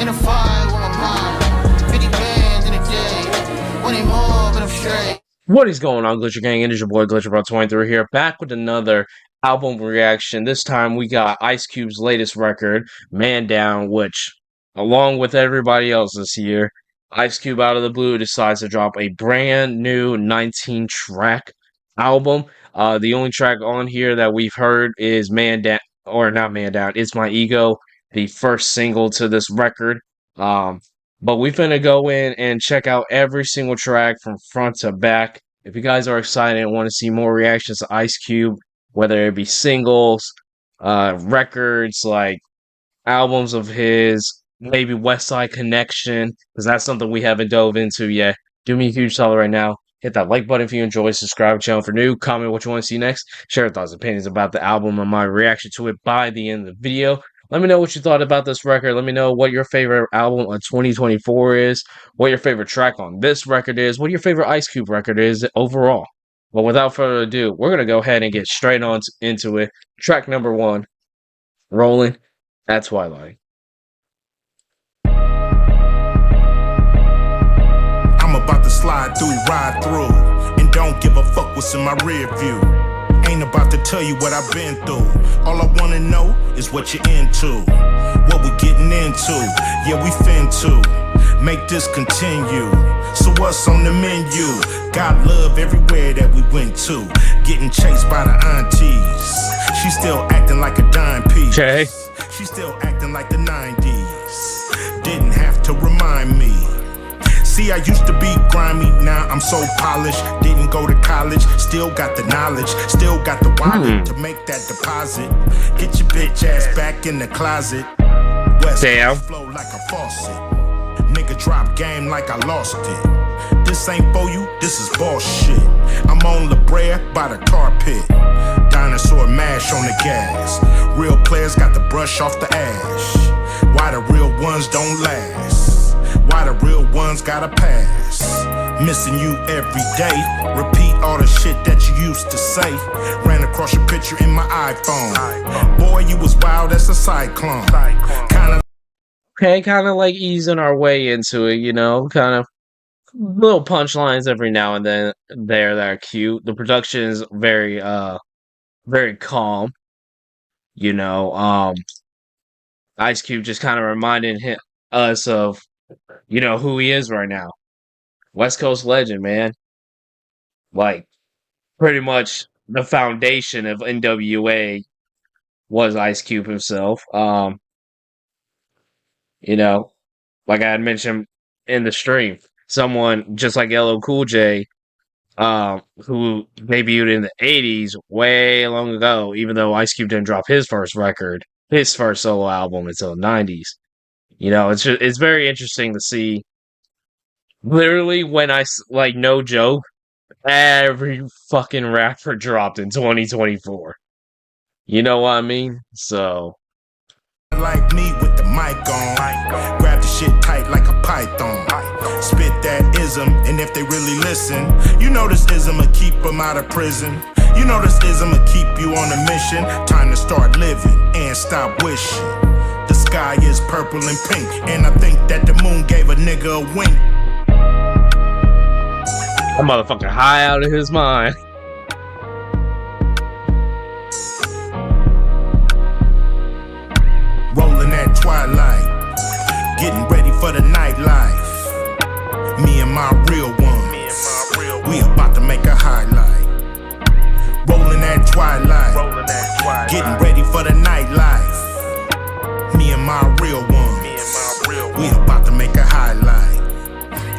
in a fire with my mom. 50 bands in a day. When they more, but I'm straight. What is going on, Glitcher Gang? It is your boy GlitcherBro23 here, back with another album reaction. This time we got Ice Cube's latest record, Man Down, which, along with everybody else this year, Ice Cube out of the blue decides to drop a brand new 19-track album. The only track on here that we've heard is Man Down, or not Man Down, It's My Ego, the first single to this record. But we finna go in and check out every single track from front to back. If you guys are excited and want to see more reactions to Ice Cube, whether it be singles, records, like albums of his, maybe West Side Connection, because that's something we haven't dove into yet, do me a huge solid right now. Hit that like button if you enjoy, subscribe to the channel for new, comment what you want to see next, share your thoughts and opinions about the album and my reaction to it by the end of the video. Let me know what you thought about this record. Let me know what your favorite album of 2024 is, what your favorite track on this record is, what your favorite Ice Cube record is overall. But without further ado, we're going to go ahead and get straight on into it. Track number 1, Rollin At Twilight. I'm about to slide through, ride through, and don't give a fuck what's in my rear view. Ain't about to tell you what I've been through. All I wanna know is what you're into, what we getting into. Yeah, we fin to make this continue. So what's on the menu? Got love everywhere that we went to. Getting chased by the aunties. She still acting like a dime piece. Okay. She still acting like the 90s. Didn't have to remind me. See, I used to be grimy, now I'm so polished. Didn't go to college, still got the knowledge, still got the wallet to make that deposit. Get your bitch ass back in the closet. West Damn. Flow like a faucet. Nigga drop game like I lost it. This ain't for you, this is bullshit. I'm on La Brea by the tar pit. Dinosaur mash on the gas. Real players got the brush off the ash. Why the real ones don't last? Why the real ones gotta pass? Missing you every day. Repeat all the shit that you used to say. Ran across your picture in my iPhone. Boy, you was wild as a cyclone. Kind of like easing our way into it, you know, kind of little punchlines every now and then there that are cute. The production is very calm, you know. Ice Cube just kind of reminding us of, you know, who he is right now. West Coast legend, man. Like, pretty much the foundation of NWA was Ice Cube himself. You know, like I had mentioned in the stream, someone just like LL Cool J, who debuted in the 80s way long ago, even though Ice Cube didn't drop his first record, his first solo album until the 90s. You know, it's very interesting to see. Literally, when like, no joke, every fucking rapper dropped in 2024. You know what I mean? So, like me with the mic on, grab the shit tight like a python. Spit that ism, and if they really listen, you know this ism'll keep them out of prison. You know this ism'll keep you on a mission. Time to start living and stop wishing. The sky is purple and pink, and I think that the moon gave a nigga a wink. that motherfucker high out of his mind. Rollin at twilight, getting ready for the nightlife. Me and my real ones, we about to make a highlight. Rollin at twilight, getting ready for the nightlife. Me and my real ones, we about to make a highlight.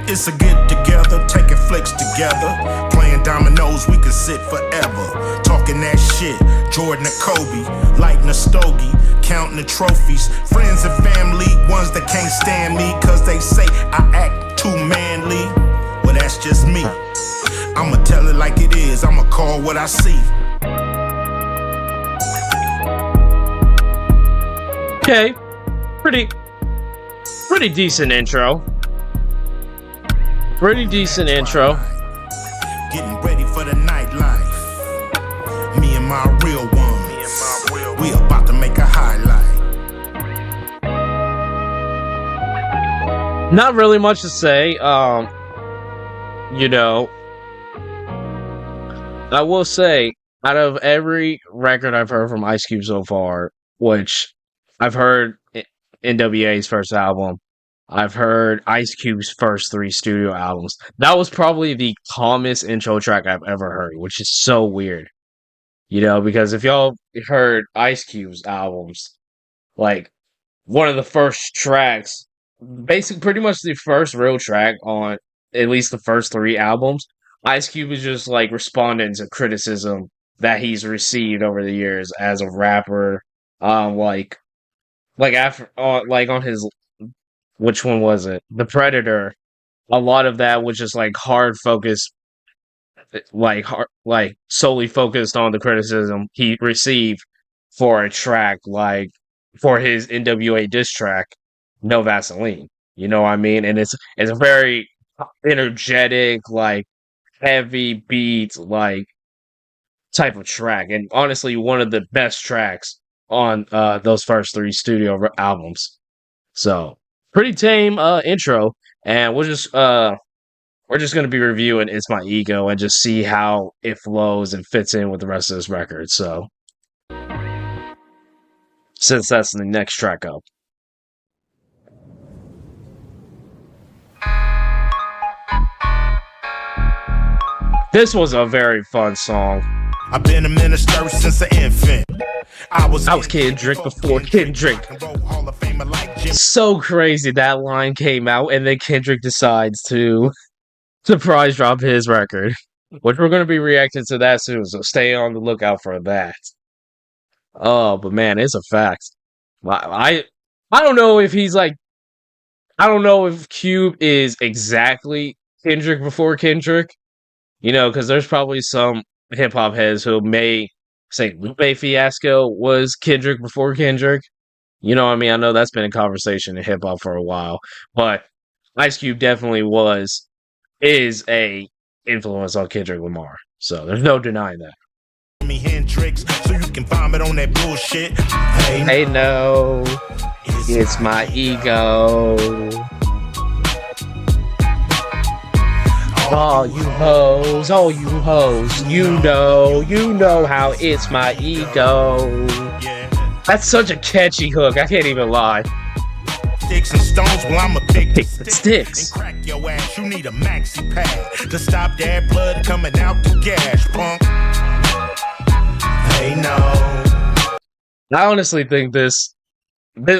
It's a get together, taking flicks together, playing dominoes, we could sit forever. Talking that shit, Jordan or Kobe, lighting a stogie, counting the trophies. Friends and family, ones that can't stand me, cause they say I act too manly. Well, that's just me. I'ma tell it like it is, I'ma call what I see. Okay, pretty decent intro. Pretty decent intro. Getting ready for the nightlife. Me and my real ones, we about to make a highlight. Not really much to say. You know, I will say, out of every record I've heard from Ice Cube so far, which I've heard NWA's first album, I've heard Ice Cube's first 3 studio albums. That was probably the calmest intro track I've ever heard, which is so weird. You know, because if y'all heard Ice Cube's albums, like one of the first tracks, basically pretty much the first real track on at least the first 3 albums, Ice Cube is just like responding to criticism that he's received over the years as a rapper. Like after like on his, which one was it? The Predator. A lot of that was just like hard focus, like solely focused on the criticism he received for a track, like for his NWA diss track, No Vaseline. You know what I mean? And it's a very energetic, like heavy beat, like type of track, and honestly, one of the best tracks on those first 3 studio albums. So pretty tame intro, and we're just going to be reviewing It's My Ego and just see how it flows and fits in with the rest of this record. So, since that's the next track up. This was a very fun song. I've been a minister since an infant. I was Kendrick before Kendrick. So crazy that line came out, and then Kendrick decides to surprise drop his record, which we're going to be reacting to that soon, so stay on the lookout for that. Oh, but man, it's a fact. I don't know if he's like, I don't know if Cube is exactly Kendrick before Kendrick, you know, because there's probably some hip-hop heads who may say Lupe Fiasco was Kendrick before Kendrick. You know what I mean? I know that's been a conversation in hip-hop for a while, but Ice Cube definitely is a influence on Kendrick Lamar. So there's no denying that. Me Hendrix, so you can vomit on that bullshit. Hey no, it's my ego. All you hoes, you know how it's my ego. That's such a catchy hook, I can't even lie. Sticks and stones, well I'ma pick the sticks and crack your ass. You need a maxi pad to stop that blood coming out the gas, punk. Hey no. I honestly think this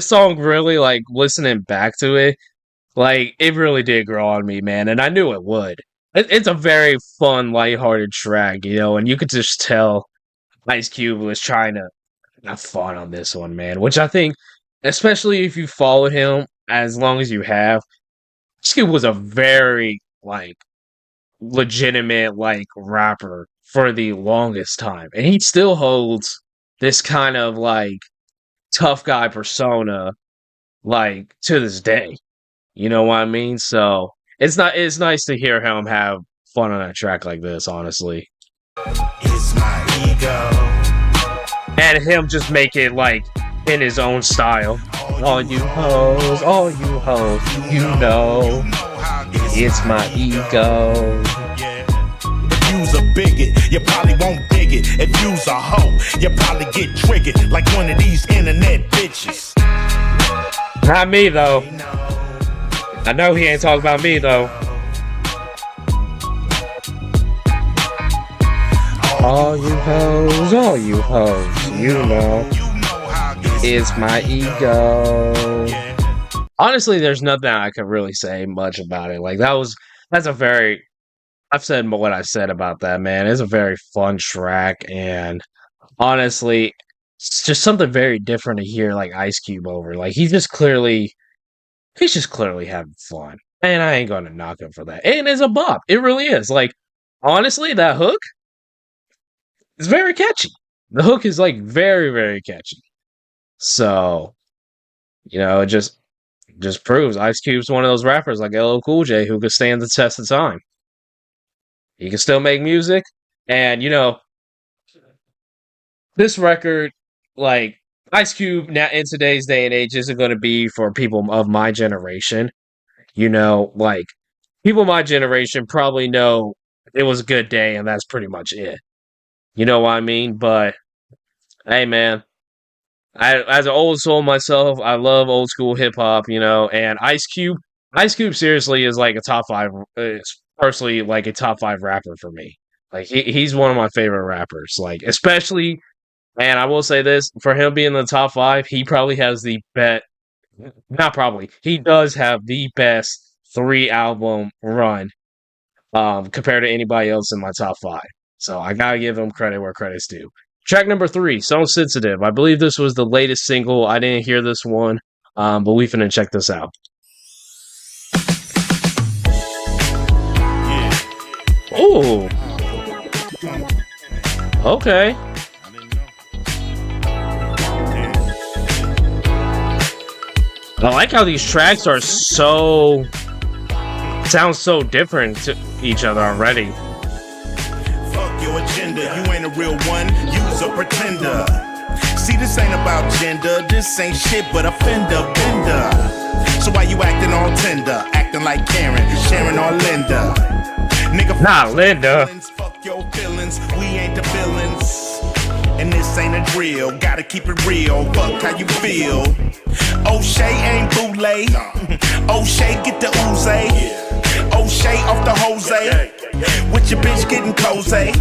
song really, like, listening back to it, like, it really did grow on me, man, and I knew it would. It's a very fun, lighthearted track, you know, and you could just tell Ice Cube was trying to have fun on this one, man, which I think, especially if you followed him as long as you have, Ice Cube was a very, like, legitimate, like, rapper for the longest time. And he still holds this kind of, like, tough guy persona, like, to this day. You know what I mean? So, it's nice to hear him have fun on a track like this, honestly. It's my ego. And him just make it, like, in his own style. All you hoes, you know, it's my ego. If you's a bigot, you probably won't dig it. If you's a hoe, you probably get triggered like one of these internet bitches. Not me, though. I know he ain't talking about me, though. All you hoes, you know, it's my ego. Honestly, there's nothing I could really say much about it. Like, that's a very, I've said what I've said about that, man. It's a very fun track, and honestly, it's just something very different to hear, like, Ice Cube over. Like, he's just clearly having fun. And I ain't gonna knock him for that. And it's a bop. It really is. Like, honestly, that hook is very catchy. The hook is, like, very, very catchy. So, you know, it just proves Ice Cube's one of those rappers like LL Cool J who could stand the test of time. He can still make music. And, you know, this record, like, Ice Cube now in today's day and age isn't going to be for people of my generation. You know, like people my generation probably know it was a good day and that's pretty much it. You know what I mean? But hey, man, as an old soul myself, I love old school hip hop. You know, and Ice Cube seriously is like a top five. Is personally like a top five rapper for me. Like he's one of my favorite rappers. Like especially, and I will say this for him being in the top five, he probably has the best. Not probably. He does have the best 3 album run compared to anybody else in my top five. So I gotta give him credit where credit's due. Track number 3, Song Sensitive. I believe this was the latest single. I didn't hear this one, but we finna check this out. Oh, okay. I like how these tracks are sound so different to each other already. Fuck your agenda, you ain't a real one, you's a pretender. See, this ain't about gender, this ain't shit but a fender bender. So why you acting all tender, acting like Karen, Sharon or Linda? Nigga, not Linda. Fuck your feelings, we ain't the villains. And this ain't a drill, gotta keep it real, fuck how you feel. O'Shea ain't bootleg, O'Shea get the ooze, O'Shea off the Jose, with your bitch getting cozy.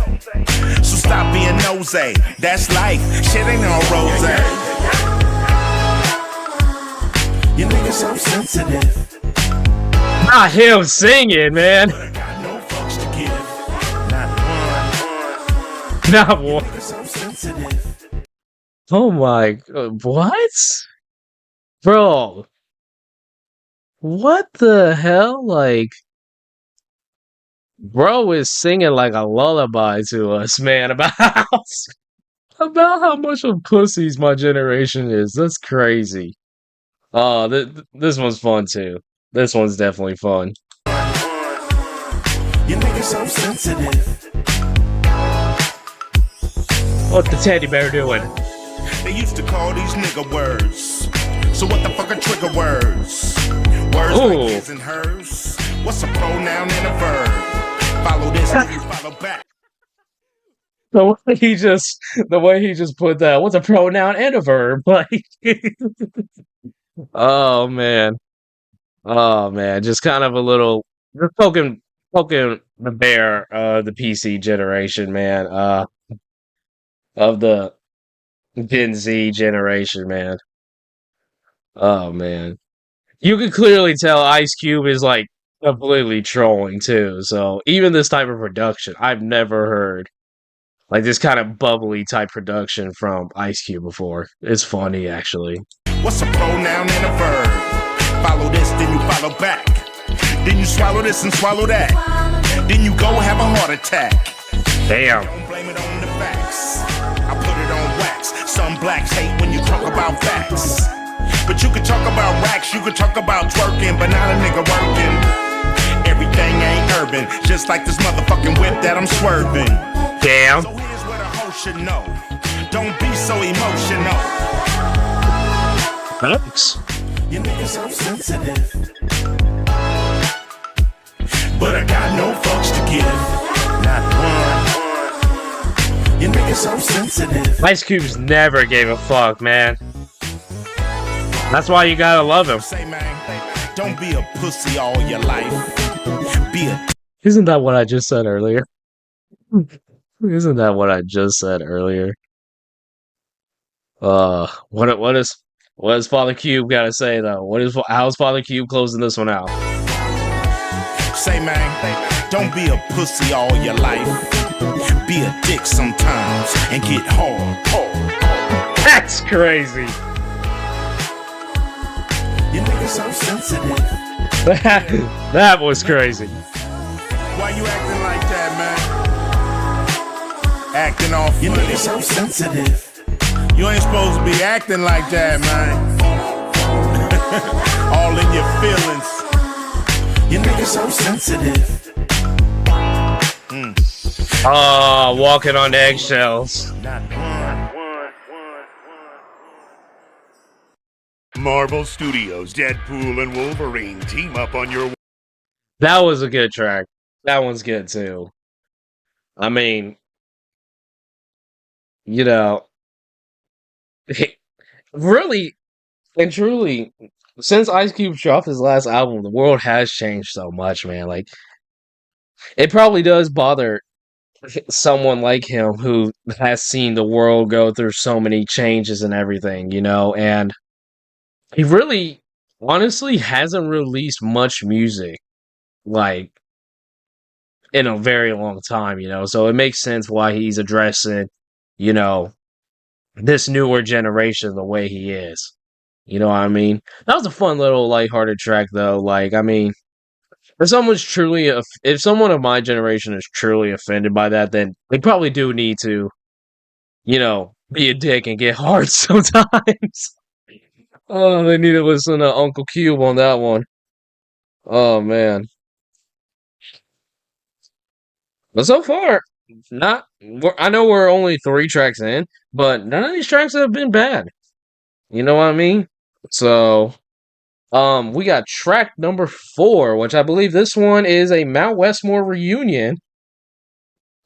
So stop being nosy, that's life, shit ain't no rose. You niggas so sensitive. Not him singing, man. But I got no fucks to give, not one. Not one. Niggas so sensitive. Oh my, what? Bro. What the hell? Like, bro is singing like a lullaby to us, man, about how much of pussies my generation is. That's crazy. Oh, this one's fun too. This one's definitely fun. You niggas so sensitive. What's the teddy bear doing? They used to call these nigga words. So what the fuck are trigger words? Words Ooh. like his and hers. What's a pronoun and a verb? Follow this and you follow back. The way he just put that. What's a pronoun and a verb? Like, oh man, just kind of a little just poking the bear, the PC generation, man, of the Gen Z generation, man. Oh man, you can clearly tell Ice Cube is like completely trolling too. So even this type of production, I've never heard like this kind of bubbly type production from Ice Cube before. It's funny actually. What's a pronoun and a verb? Follow this, then you follow back. Then you swallow this and swallow that. Then you go have a heart attack. Damn. Don't blame it on the facts. I put it on wax. Some blacks hate when you talk about facts. But you can talk about racks, you can talk about twerking, but not a nigga working. Everything ain't urban, just like this motherfucking whip that I'm swerving. Damn. So here's what a hoe should know. Don't be so emotional. Thanks. You niggas so sensitive. But I got no fucks to give. Not one. You niggas so sensitive. Ice Cube's never gave a fuck, man. That's why you gotta love him. Say, man, don't be a pussy all your life. Be a. Isn't that what I just said earlier? Isn't that what I just said earlier? What does Father Cube gotta say though? How's Father Cube closing this one out? Say, man, don't be a pussy all your life. Be a dick sometimes and get hard. That's crazy. You niggas so sensitive. That was crazy. Why you acting like that, man? Acting off. You niggas so sensitive. You ain't supposed to be acting like that, man. All in your feelings. You niggas so sensitive. Walking on eggshells. Not one. Marvel Studios, Deadpool and Wolverine team up on your... That was a good track. That one's good too. I mean, you know, really and truly, since Ice Cube dropped his last album, the world has changed so much, man. Like, it probably does bother someone like him who has seen the world go through so many changes and everything, you know, and he really, honestly, hasn't released much music, like, in a very long time, you know, so it makes sense why he's addressing, you know, this newer generation the way he is. You know what I mean? That was a fun little lighthearted track, though. Like, I mean, if someone of my generation is truly offended by that, then they probably do need to, you know, be a dick and get hard sometimes. Oh, they need to listen to Uncle Cube on that one. Oh man. But so far, I know we're only 3 tracks in, but none of these tracks have been bad. You know what I mean? So, we got track number 4, which I believe this one is a Mount Westmore reunion.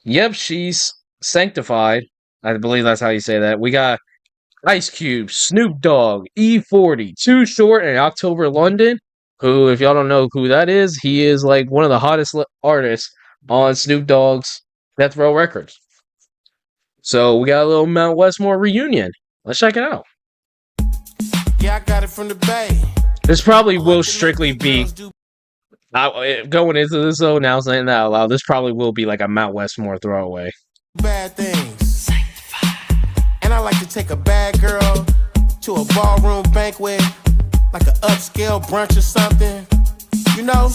Yep, she's Sanctified. I believe that's how you say that. We got Ice Cube, Snoop Dogg, E40, Too Short, and October London, who, if y'all don't know who that is, he is like one of the hottest artists on Snoop Dogg's Death Row Records. So we got a little Mount Westmore reunion. Let's check it out. Yeah, I got it from the Bay. This probably will strictly be, going into this though, now saying that out loud, this probably will be like a Mount Westmore throwaway. Bad things. And I like to take a bad girl to a ballroom banquet, like an upscale brunch or something. You know?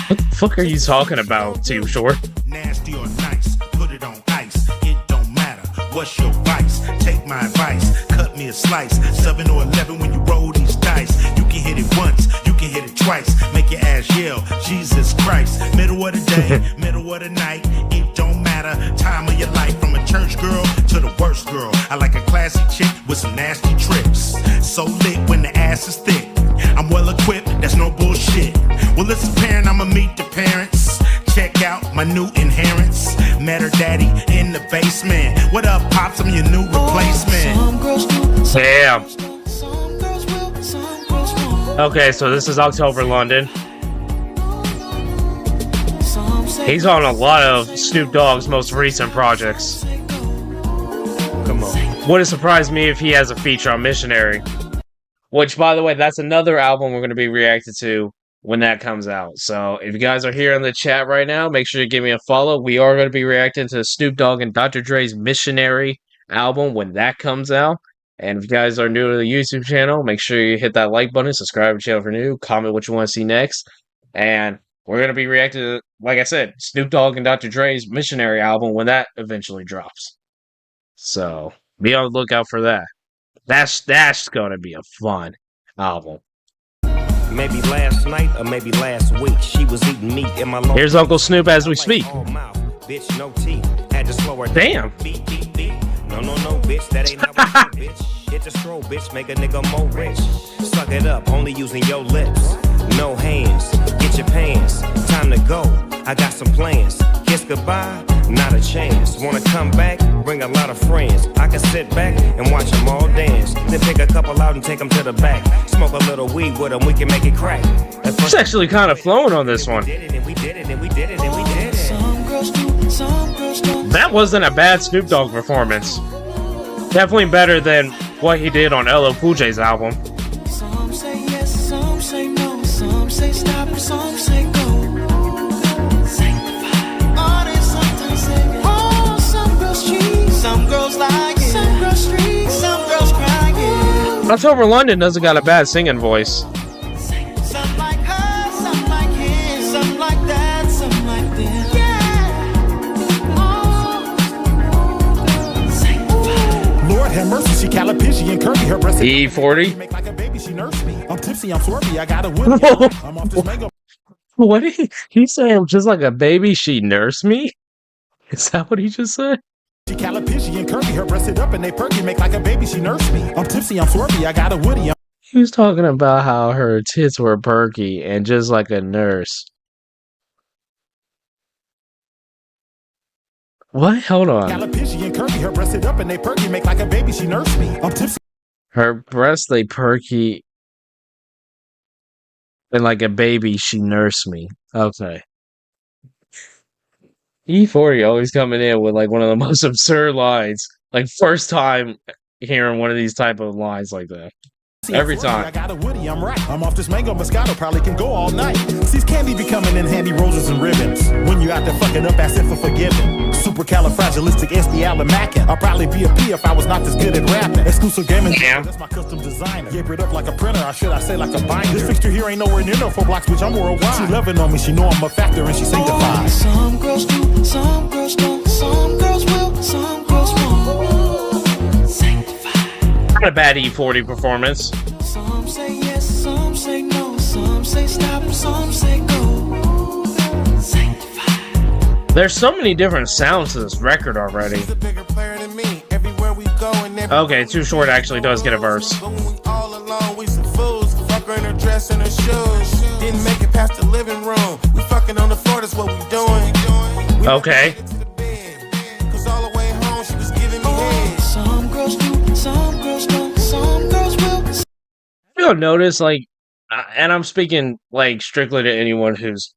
What the fuck are you talking about, Too Short? Nasty or nice, put it on ice. It don't matter. What's your vice? Take my advice. Cut me a slice. 7 or 11 when you roll these dice. You can hit it once, you can hit it twice. Make your ass yell, Jesus Christ. Middle of the day, middle of the night. It don't matter. Time of your life. From a church girl to the worst girl. I like a classy chick with some nasty tricks. So lit when the ass is thick. I'm well equipped, that's no bullshit. Well, it's apparent I'ma meet the parents. Check out my new inherents. Met her daddy in the basement. What up, Pops? I'm your new replacement. Damn. Okay, so this is October London. He's on a lot of Snoop Dogg's most recent projects. Come on. Wouldn't surprise me if he has a feature on Missionary. Which, by the way, that's another album we're going to be reacting to when that comes out. So, if you guys are here in the chat right now, make sure you give me a follow. We are going to be reacting to Snoop Dogg and Dr. Dre's Missionary album when that comes out. And if you guys are new to the YouTube channel, make sure you hit that like button, subscribe to the channel for new, comment what you want to see next. And we're going to be reacting to, like I said, Snoop Dogg and Dr. Dre's Missionary album when that eventually drops. So, be on the lookout for that. That's gonna be a fun album. Maybe last night or maybe last week, she was eating meat in my long. Here's Uncle Snoop as we speak. Bitch, no teeth. Had to slow her down. Damn. No, bitch, that ain't how we do, bitch. Hit the stroll, bitch, make a nigga more rich. Suck it up, only using your lips. No hands, get your pants. Time to go, I got some plans. Kiss goodbye, not a chance. Wanna come back, bring a lot of friends. I can sit back and watch them all dance. Then pick a couple out and take them to the back. Smoke a little weed with them, we can make it crack. It's actually kind of flowing on this one. That wasn't a bad Snoop Dogg performance. Definitely better than what he did on LL Cool J's album. Some say yes, some say no, some say stop, some say go. Some girls like it, some girls street, some girls crying. October London doesn't got a bad singing voice. Some like her, some like him, some like that, some like them. Yeah. Oh. Lord have mercy, she calipishi and curvy. Her breast E40. make like a baby, she nursed me. I'm tipsy, I'm swarthy, I got a wood. I'm off this mango. What did he say? Just like a baby, she nursed me? Is that what he just said? She calipishi and curvy. Her breast it up and they perky, make like a baby, she nursed me. I'm tipsy, I'm swarthy, I got a woody. He was talking about how her tits were perky and just like a nurse. What? Hold on. Alopecia and curvy, her breasts sit up and they perky, make like a baby, she nursed me. I'm tipsy. Her breasts, they perky and like a baby, she nursed me. Okay. E40 always coming in with like one of the most absurd lines. Like first time hearing one of these type of lines like that. Every time. I got a woody, I'm right. I'm off this mango Moscato, probably can go all night. Sees candy be coming in handy, roses and ribbons. When you out there fucking up, as if for forgiving. Supercalifragilisticexpialidocious. I'll probably be a P if I was not this good at rapping. Exclusive gaming, that's my custom designer. Yape it up like a printer, or should I say like a binder. This fixture here ain't nowhere near no 4 blocks, bitch, I'm worldwide. She loving on me, she know I'm a factor, and she sanctified. Some girls do, some girls don't, some girls will, some girls won't. Sanctified. Not a bad E40 performance. Some say yes, some say no, some say stop, some say go. Sanctified. There's so many different sounds to this record already. She's a bigger player than me. Everywhere we go and Okay, Too Short actually does get a verse. But when we all alone, we some fools. Fuck her in her dress and her shoes. Didn't make it past the living room. We fucking on the floor, that's what we doing. Okay. Cause all the way home, she was giving me head. Some girls do, some girls don't, some girls will. You'll notice, like, and I'm speaking, like, strictly to anyone who's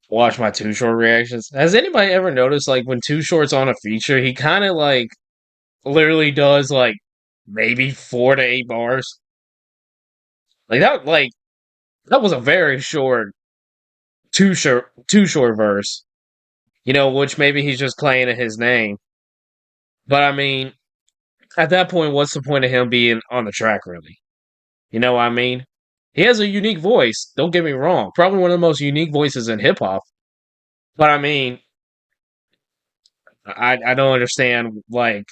watched my Too Short reactions. Has anybody ever noticed, like, when Too Short's on a feature, he kind of, like, literally does, like, maybe 4 to 8 bars? Like, that was a very short Too Short verse. You know, which maybe he's just playing in his name. But, I mean, at that point, what's the point of him being on the track, really? You know what I mean? He has a unique voice, don't get me wrong. Probably one of the most unique voices in hip-hop. But, I mean, I don't understand, like,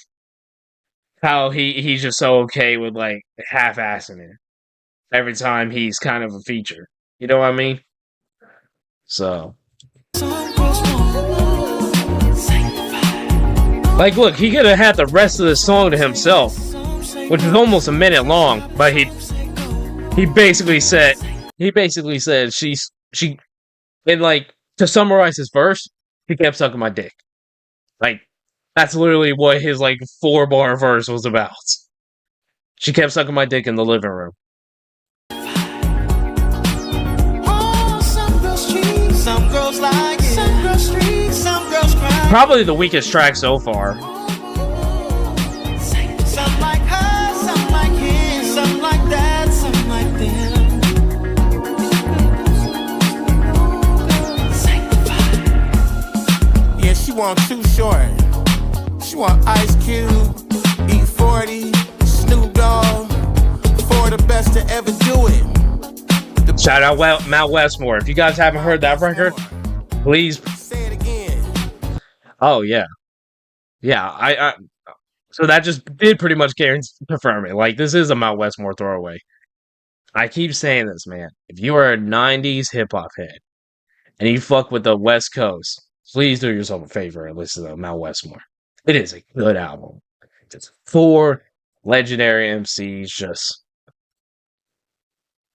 how he's just so okay with, like, half-assing it every time he's kind of a feature. You know what I mean? So... Like, look, he could have had the rest of the song to himself, which is almost a minute long, but he basically said she and like to summarize his verse, he kept sucking my dick. Like, that's literally what his like 4-bar verse was about. She kept sucking my dick in the living room. Some girls like it, some girls street, some girls cry. Probably the weakest track so far. Some like her, some like him, some like that, some like them. Yeah, she want Too Short. She want Ice Cube, E40, Snoop Dogg, 4 the best to ever do it. Shout out Mount Westmore. If you guys haven't heard that record, please. Say it again. Oh yeah, yeah. I so that just did pretty much confirm it. Like, this is a Mount Westmore throwaway. I keep saying this, man. If you are a '90s hip hop head and you fuck with the West Coast, please do yourself a favor and listen to Mount Westmore. It is a good album. It's 4 legendary MCs just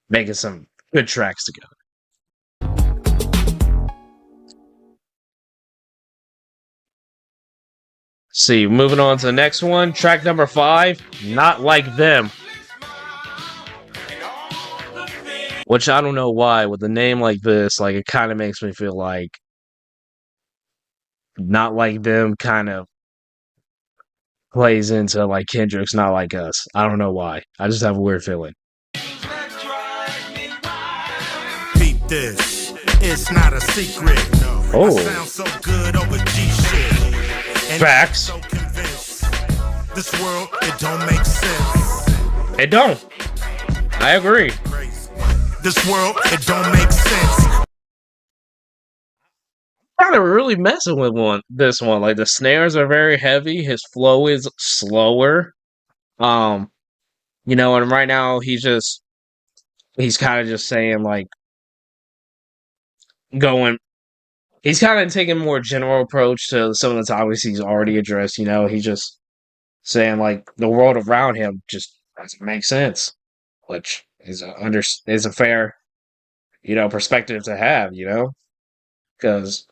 making some good tracks together. See, moving on to the next one. Track number 5, Not Like Them. Which I don't know why, with a name like this, like, it kind of makes me feel like Not Like Them kind of plays into, like, Kendrick's Not Like Us. I don't know why. I just have a weird feeling. Beat this, it's not a secret. Oh. I sound so good over G shit. And Facts. I'm so convinced this world, it don't make sense. It don't. I agree. This world, it don't make sense. Kind of really messing with this one. Like, the snares are very heavy. His flow is slower. You know, and right now he's kind of just saying, like, he's kind of taking a more general approach to some of the topics he's already addressed. You know, he's just saying, like, the world around him just doesn't make sense, which is a fair, perspective to have, because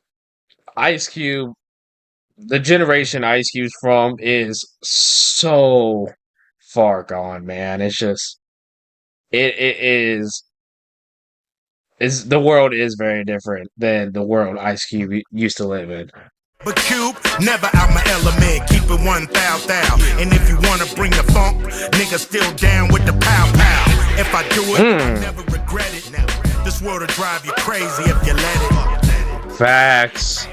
Ice Cube, the generation Ice Cube's from is so far gone, man. It's just it is the world is very different than the world Ice Cube used to live in. But Cube, never out my element, keep it 1,000. And if you wanna bring the funk, nigga still down with the pow pow. If I do it, I never regret it. This world'll drive you crazy if you let it. Facts.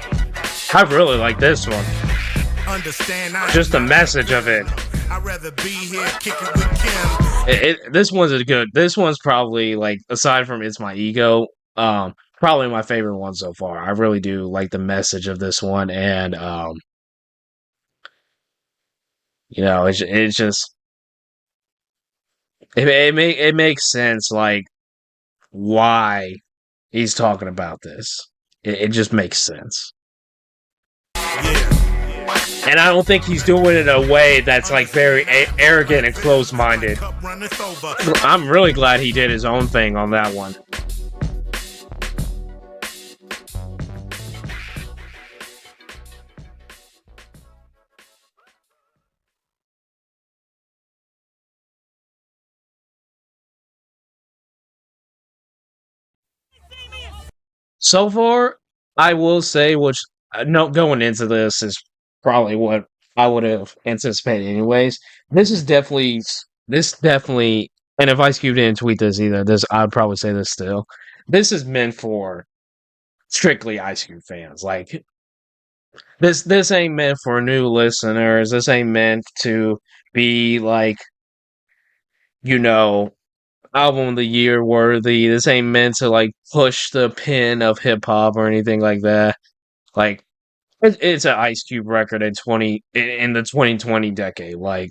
I really like this one. Understand? Just the message of it. I'd rather be here kicking with Kim. This one's a good. This one's probably like, aside from It's My Ego, probably my favorite one so far. I really do like the message of this one, and it's just it makes sense, like, why he's talking about this. It just makes sense. And I don't think he's doing it in a way that's like very arrogant and close-minded. I'm really glad he did his own thing on that one. So far, I will say, which no, going into this is probably what I would have anticipated anyways. This definitely, and if Ice Cube didn't tweet this either, I'd probably say this still. This is meant for strictly Ice Cube fans. Like, this ain't meant for new listeners. This ain't meant to be like, album of the year worthy. This ain't meant to like push the pin of hip hop or anything like that. Like, it's an Ice Cube record in the 2020 decade. Like,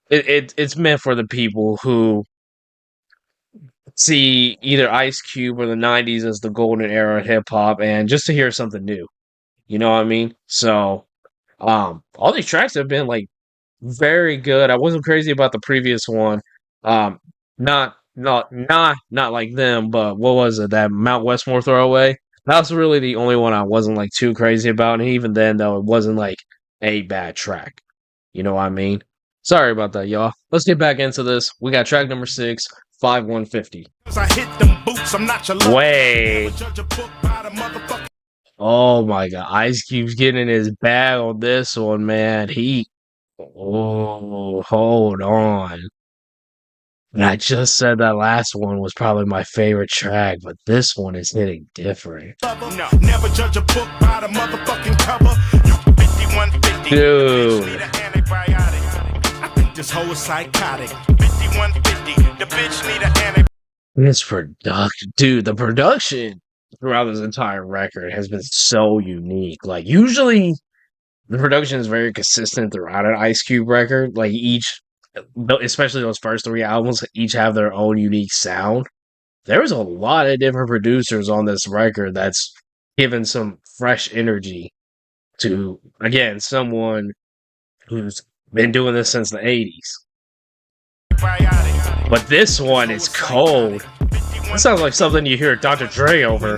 it's meant for the people who see either Ice Cube or the 90s as the golden era of hip hop, and just to hear something new. You know what I mean? So, all these tracks have been like very good. I wasn't crazy about the previous one. Not like them, but what was it? That Mount Westmore throwaway? That was really the only one I wasn't like too crazy about, and even then, though, it wasn't like a bad track. You know what I mean? Sorry about that, y'all. Let's get back into this. We got track number 6, 5150. Wait. Oh my god, Ice Cube's getting in his bag on this one, man. Hold on. And I just said that last one was probably my favorite track, but this one is hitting different. No, never judge a book by the motherfucking cover. 5150. Dude. I think this hoe is psychotic. 5150. The bitch need an antibiotic. This production, dude, the production throughout this entire record has been so unique. Like, usually the production is very consistent throughout an Ice Cube record. Like, especially those first 3 albums, each have their own unique sound. There's a lot of different producers on this record that's given some fresh energy to, again, someone who's been doing this since the 80s. But this one is cold. It sounds like something you hear Dr. Dre over.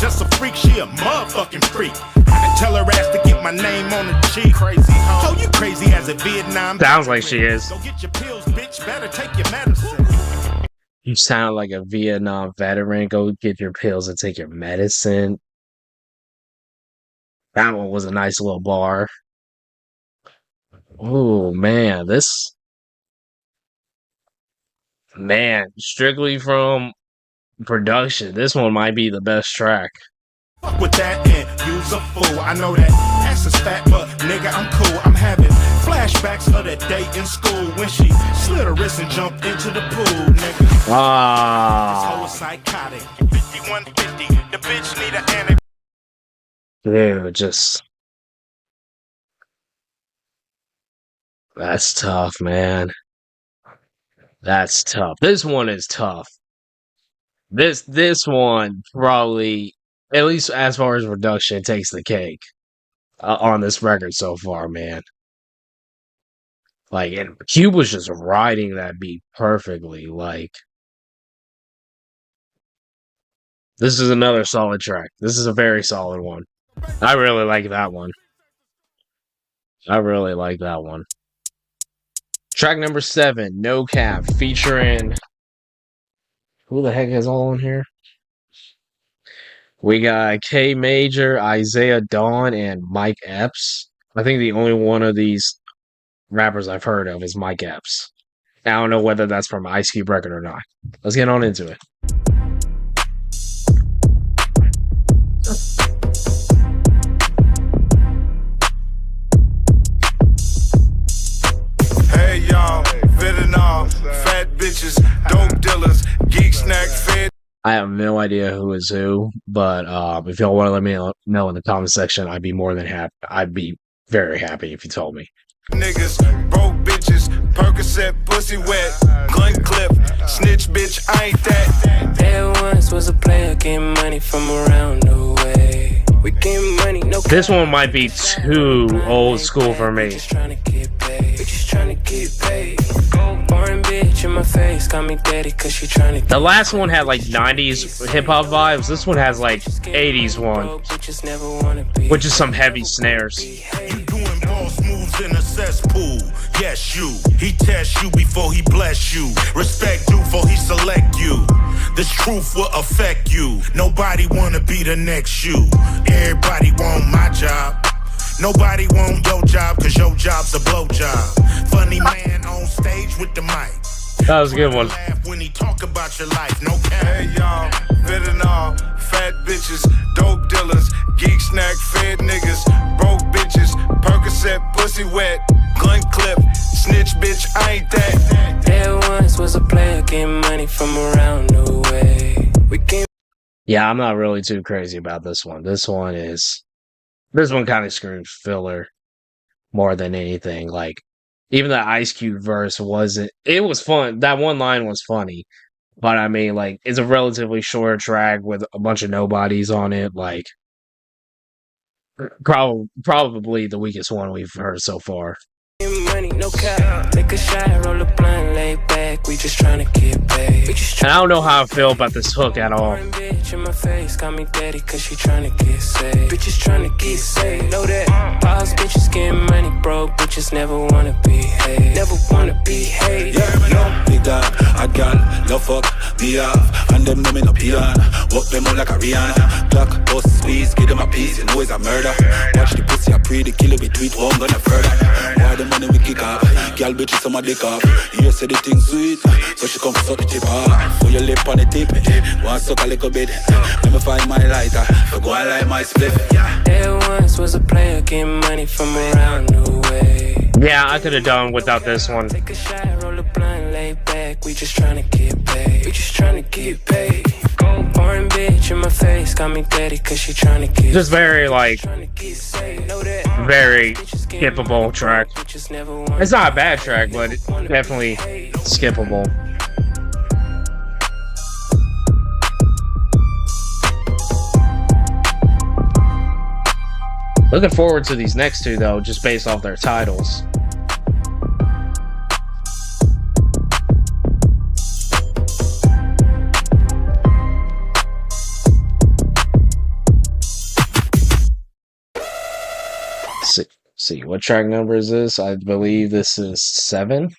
Just a freak, she a motherfucking freak. I tell her ass to get my name on the cheek. Crazy, oh, you crazy as a Vietnam. Sounds like she is. Go get your pills, bitch. Better take your medicine. You sound like a Vietnam veteran. Go get your pills and take your medicine. That one was a nice little bar. Oh, man. Strictly from production, this one might be the best track. Fuck with that and use a fool. I know that ass is fat, but nigga, I'm cool. I'm having flashbacks of that day in school when she slid her wrist and jumped into the pool, nigga. This hoe is psychotic. 5150. The bitch need an antibiotic. Dude, that's tough, man. That's tough. This one is tough. This one probably, at least as far as production, takes the cake on this record so far, man. Like, and Cube was just riding that beat perfectly. Like, This is another solid track. This is a very solid one. I really like that one. I really like that one. Track number 7, No Cap, featuring... Who the heck is all on here? We got K Major, IshaDon, and Mike Epps. I think the only one of these rappers I've heard of is Mike Epps. I don't know whether that's from an Ice Cube record or not. Let's get on into it. Hey y'all, fentanyl, fat bitches, dope dealers, geek snack fed. I have no idea who is who, but if y'all want to let me know in the comment section, I'd be more than happy. I'd be very happy if you told me. Niggas, broke bitches, Percocet, pussy wet, gun clip, snitch bitch, I ain't that. There once was a player getting money from around the way. We getting money, no. This one might be too old school for me. Just trying to get paid. We just trying to get paid. Foreign bitch in my face, call me daddy, cause she trying to get. The last one had like 90s hip hop vibes. This one has like 80s one, which is some heavy snares. You doing boss moves in a cesspool. Yes, you. He test you before he bless you. Respect you before he select you. This truth will affect you. Nobody wanna be the next you. Everybody want my job. Nobody want your job, cause your job's a blow job. Funny man on stage with the mic. That was a good one. Laugh when he talk about your life, no cap. Hey y'all, fentanyl, fat bitches, dope dealers, geek snack fed niggas, broke bitches, Percocet, pussy wet, gun clip, snitch bitch, I ain't that. There once was a player getting money from around the way. We came. Yeah, I'm not really too crazy about this one. This one kind of screams filler more than anything. Like, even the Ice Cube verse it was fun. That one line was funny. But I mean, like, it's a relatively short track with a bunch of nobodies on it. Like, probably the weakest one we've heard so far. Money, no cap. Take a shot, roll a blunt, lay back. We just trying to get paid. And I don't know how I feel about this hook at all. Bitch in my face, call me daddy, cause she trying to get saved. Bitches trying to get saved. Know that. Boss bitches getting money, broke bitches never wanna behave. Never wanna behave. Yeah, no, big dog. I got love fuck, be off. And them know me no piano. Walk them out like a Rihanna. Glock, bust, squeeze, give them a piece. You know it's a murder. Watch the pussy, I pray the killer be tweet. Oh, I'm gonna further. Why the money we kick off? Girl bitches some my dick off. You say the thing sweet, so she come suck the tip off. Put your lip on the tip, want suck a little bit. Let me find my lighter, so go and light my split. There once was a player getting money from around the way. Yeah, I could have done without this one. Take a shot, roll a blunt, lay back. We just trying to get paid. We just trying to get paid. Foreign bitch in my face, call me daddy, cause she trying to get. Just very like, very skippable track. It's not a bad track, but it's definitely skippable. Looking forward to these next two though, just based off their titles. See what track number is this? I believe this is 7. Let's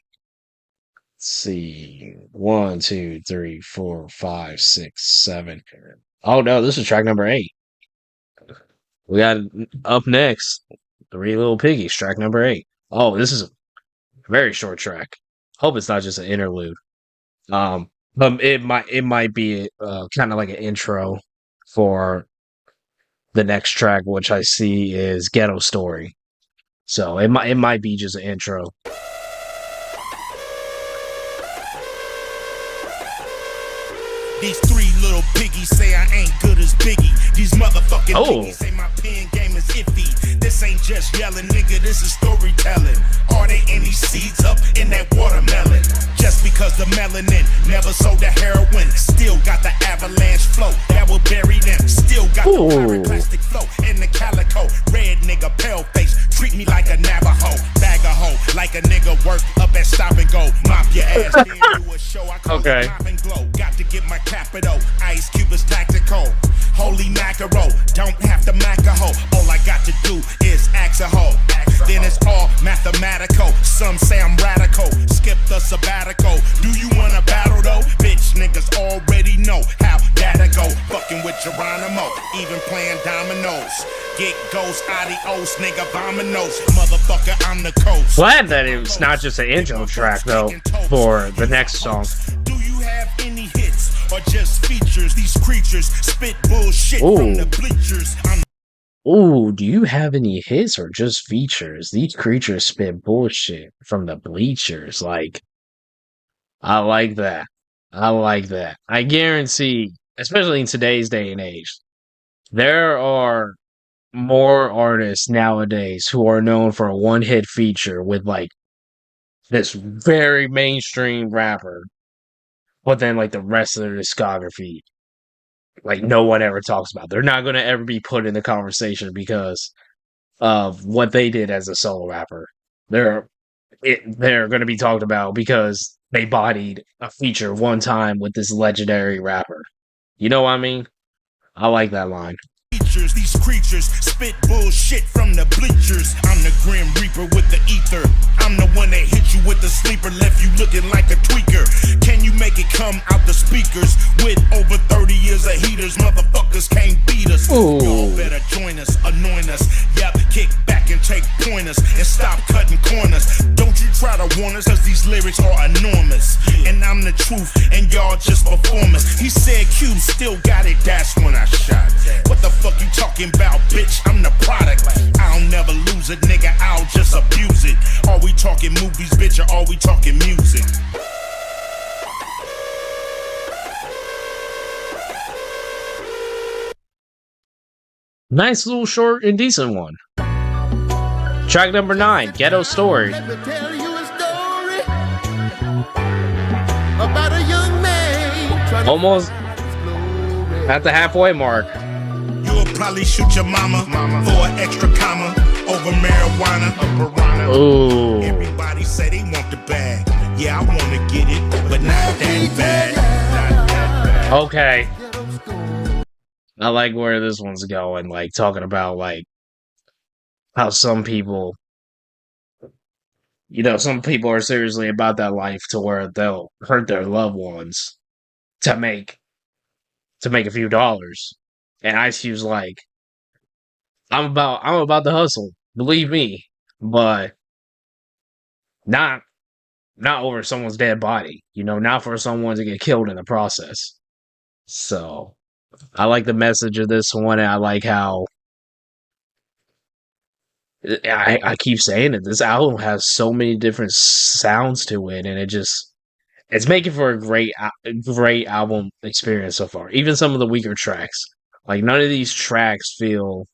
see, 1, 2, 3, 4, 5, 6, 7. Oh no, this is track number 8. We got up next 3 Lil Piggies, track number 8. Oh, this is a very short track. Hope it's not just an interlude. But it might be kind of like an intro for the next track, which I see is Ghetto Story. So it might be just an intro. These 3 little piggies say I ain't good as Biggie. These motherfucking piggies say my pen game is iffy. This ain't just yelling, nigga, this is storytelling. Are there any seeds up in that watermelon? Just because the melanin never sold the heroin, still got the avalanche flow that will bury them. Still got the pyroclastic flow in the calico. Red nigga, pale face, treat me like a Navajo. Bag a hoe, like a nigga work up at Stop and Go. Mop your ass, then do a show. I call it Pop and Glow. Got to get my cap Rapido, Ice Cube is tactical. Holy mackerel, don't have to mac a hoe. All I got to do is axe a hoe. Then it's all mathematical. Some say I'm radical. Skip the sabbatical. Do you wanna battle though? Bitch niggas already know how that'll go. Fucking with Geronimo, even playing dominoes. Get goes, adios, nigga, vominos. Motherfucker, I'm the coast. Glad that it's not just an intro track though for the next song. Do you have any hits or just features? These creatures spit bullshit from the bleachers. Ooh, do you have any hits or just features? These creatures spit bullshit from the bleachers. Like, I like that. I like that. I guarantee, especially in today's day and age, there are more artists nowadays who are known for a one-hit feature with, like, this very mainstream rapper, but then, like, the rest of their discography, like, no one ever talks about. They're not going to ever be put in the conversation because of what they did as a solo rapper. They're going to be talked about because they bodied a feature one time with this legendary rapper. You know what I mean? I like that line. These creatures spit bullshit from the bleachers. I'm the Grim Reaper with the ether. I'm the one that hit you with the sleeper, left you looking like a tweaker. Can you make it come out the speakers? With over 30 years of heaters, motherfuckers can't beat us. Y'all better join us, anoint us. Yep, kick back and take pointers and stop cutting corners. Don't you try to warn us, cause these lyrics are enormous. And I'm the truth, and y'all just performers. He said Cube still got it, that's when I shot. What the fuck you talking about, bitch? I'm the product. I'll never lose it, nigga, I'll just abuse it. Are we talking movies, bitch, or are we talking music? Nice little short and decent one. Track number 9, Ghetto Story. Let me tell you a story about a young man trying Almost to find his glory. at the halfway mark. You'll probably shoot your mama for an extra comma over marijuana. Ooh. Everybody say they want the bag. Yeah, I wanna get it, but not that bad. Okay. I like where this one's going, like talking about like how some people, some people are seriously about that life to where they'll hurt their loved ones to make a few dollars. And Ice Cube's like, I'm about the hustle, believe me, but not over someone's dead body, not for someone to get killed in the process. So I like the message of this one, and I like how I keep saying it. This album has so many different sounds to it, and it's making for a great album experience so far. Even some of the weaker tracks, like none of these tracks feel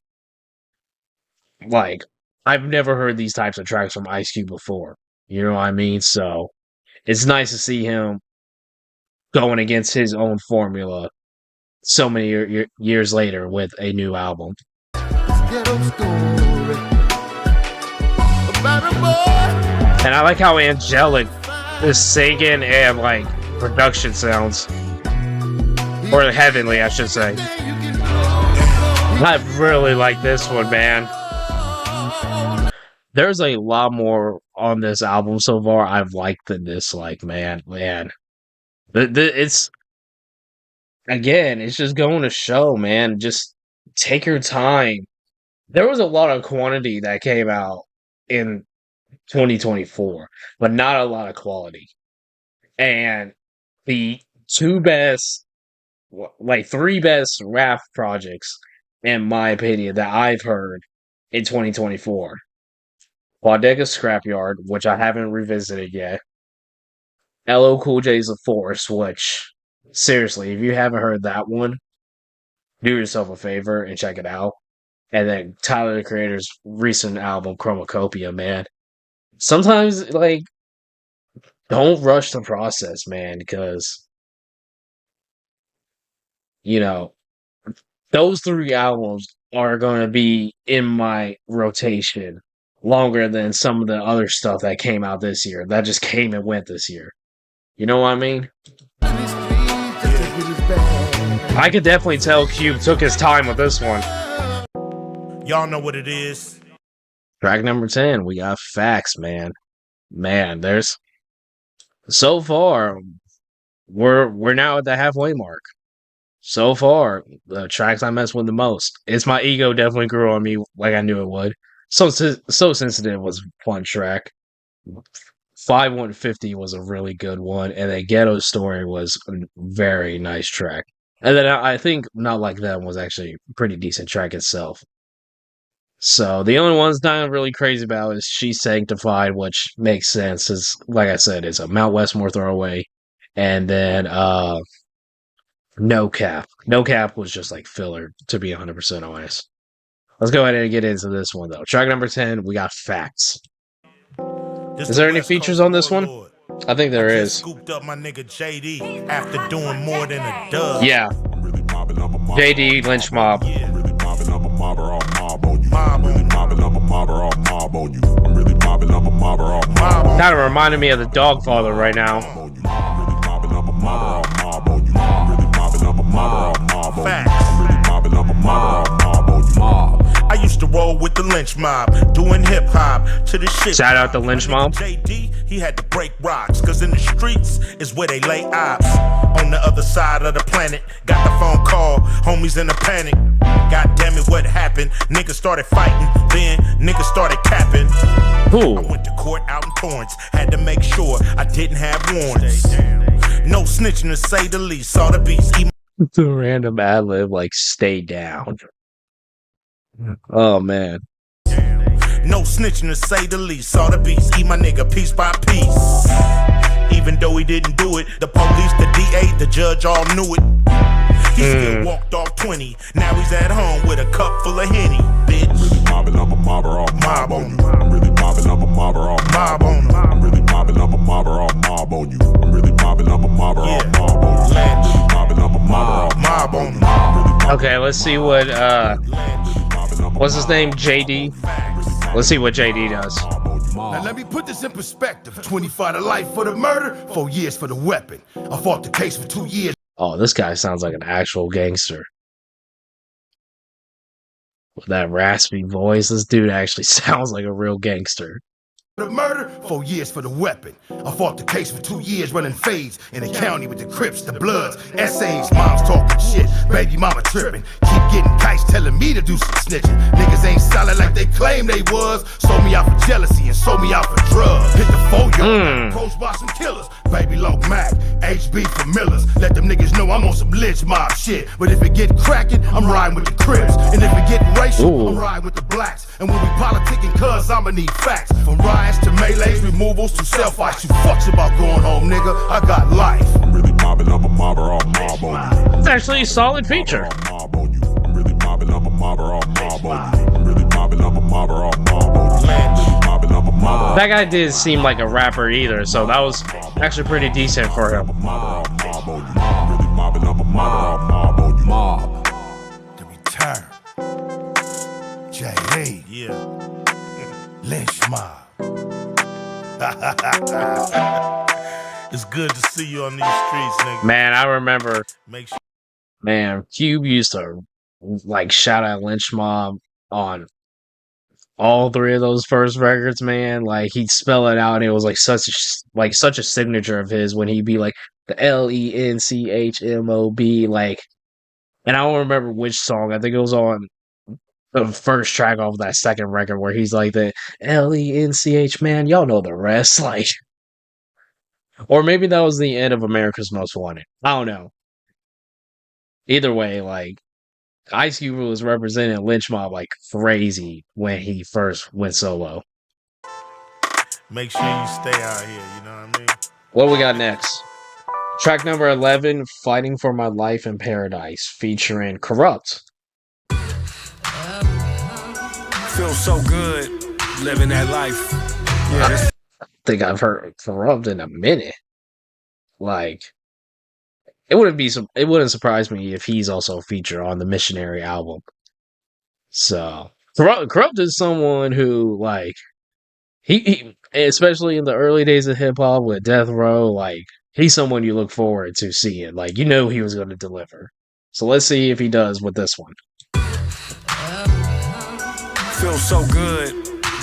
like I've never heard these types of tracks from Ice Cube before. You know what I mean? So it's nice to see him going against his own formula so many years later with a new album. Ghetto story about a boy. And I like how angelic this singing and like production sounds, or heavenly, I should say. I really like this one, man. There's a lot more on this album so far I've liked than dislike, man. It's just going to show, man. Just take your time. There was a lot of quantity that came out in 2024, but not a lot of quality. And the three best rap projects, in my opinion, that I've heard in 2024. Quadeca's Scrapyard, which I haven't revisited yet. LL Cool J's The Force, which, seriously, if you haven't heard that one, do yourself a favor and check it out. And then Tyler, the Creator's recent album, Chromacopia, man. Sometimes, don't rush the process, man, because, those 3 albums are going to be in my rotation longer than some of the other stuff that came out this year, that just came and went this year. You know what I mean? Just to get his bag. I could definitely tell Cube took his time with this one. Y'all know what it is. Track number 10, we got Facts, man. Man, there's so far we're now at the halfway mark. So far, the tracks I mess with the most. It's My Ego definitely grew on me like I knew it would. So Sensitive was a fun track. 5150 was a really good one, and then Ghetto Story was a very nice track. And then I think Not Like Them was actually a pretty decent track itself. So the only one's not really crazy about is She's Sanctified, which makes sense. Is like I said, it's a Mount Westmore throwaway. And then No Cap. No Cap was just like filler, to be 100% honest. Let's go ahead and get into this one though. Track number 10, we got Facts. Is there any features on this one? I think there is. Scooped up my nigga J-Dee after doing more than a dub. Yeah. J-Dee, Lench Mob. Kind of reminded me of the Dogg Father right now. I used to roll with the Lench mob, doing hip hop to the shit. Shout out to Lench mob. J-Dee, he had to break rocks, cause in the streets is where they lay ops. On the other side of the planet, got the phone call, homies in a panic. God damn it, what happened? Niggas started fighting, then niggas started capping. Ooh. I went to court out in Torrance, had to make sure I didn't have warrants. No snitching to say the least, saw the beats. The random ad lib, like, stay down. Oh, man. No snitching to say the least, saw the beats, eat my nigga piece by piece. Even though he didn't do it, the police, the DA, the judge all knew it. He still walked off 20, now he's at home with a cup full of Henny, bitch. I'm really mobbing up a mobber off mob on you. I'm really mobbing up a mobber off mob on you. I'm really mobbing up a mobber off mob on you. I'm really mobbing up a mobber off mob on you. Lench. Mobbing up a mobber off mob on you. Okay, let's see what, what's his name? J-Dee? Let's see what J-Dee does. Now let me put this in perspective. 25 to life for the murder, 4 years for the weapon. I fought the case for 2 years. Oh, this guy sounds like an actual gangster. With that raspy voice, this dude actually sounds like a real gangster. The murder, 4 years for the weapon. I fought the case for 2 years running fades in the county with the Crips, the Bloods, essays, moms talking shit, baby mama tripping. Keep getting kites telling me to do some snitching. Niggas ain't solid like they claim they was. Sold me out for jealousy and sold me out for drugs. Hit the 4-yard, approached by some killers. Baby Low Mac, HB for Millers. Let them niggas know I'm on some lynch mob shit. But if it get cracking, I'm riding with the Crips. And if it get racial, I'm riding with the blacks. And when we politicking, cuz I'ma need facts. From riots to melees, removals to self-ice. You fucks about going home, nigga. I got life. I'm really mobbing up a mobber off mob on you. It's actually a solid feature. I'm really mobbing up a mobber off mob on you. I'm really mobbing up a mobber off mob on you. That guy didn't seem like a rapper either, so that was actually pretty decent for him. Mob. The return. J.A. Yeah. Lench mob. It's good to see you on these streets, nigga. Man, I remember, Make sure. man, Cube used to like shout out Lench Mob on all three of those first records, man. Like he'd spell it out, and it was like such a signature of his when he'd be like the LENCHMOB, like. And I don't remember which song. I think it was on the first track off that second record where he's like the LENCH, man. Y'all know the rest, like. Or maybe that was the end of America's Most Wanted. I don't know. Either way, like, Ice Cube was representing Lench Mob like crazy when he first went solo. Make sure you stay out here, you know what I mean? What do we got next? Track number 11, Fighting for My Life in Paradise, featuring Kurupt. Feels so good living that life. Yeah, I think I've heard Kurupt in a minute. Like, it wouldn't surprise me if he's also featured on the Missionary album. So Kurupt is someone who, like, he especially in the early days of hip hop with Death Row, like, he's someone you look forward to seeing. Like, you know he was going to deliver. So let's see if he does with this one. Feels so good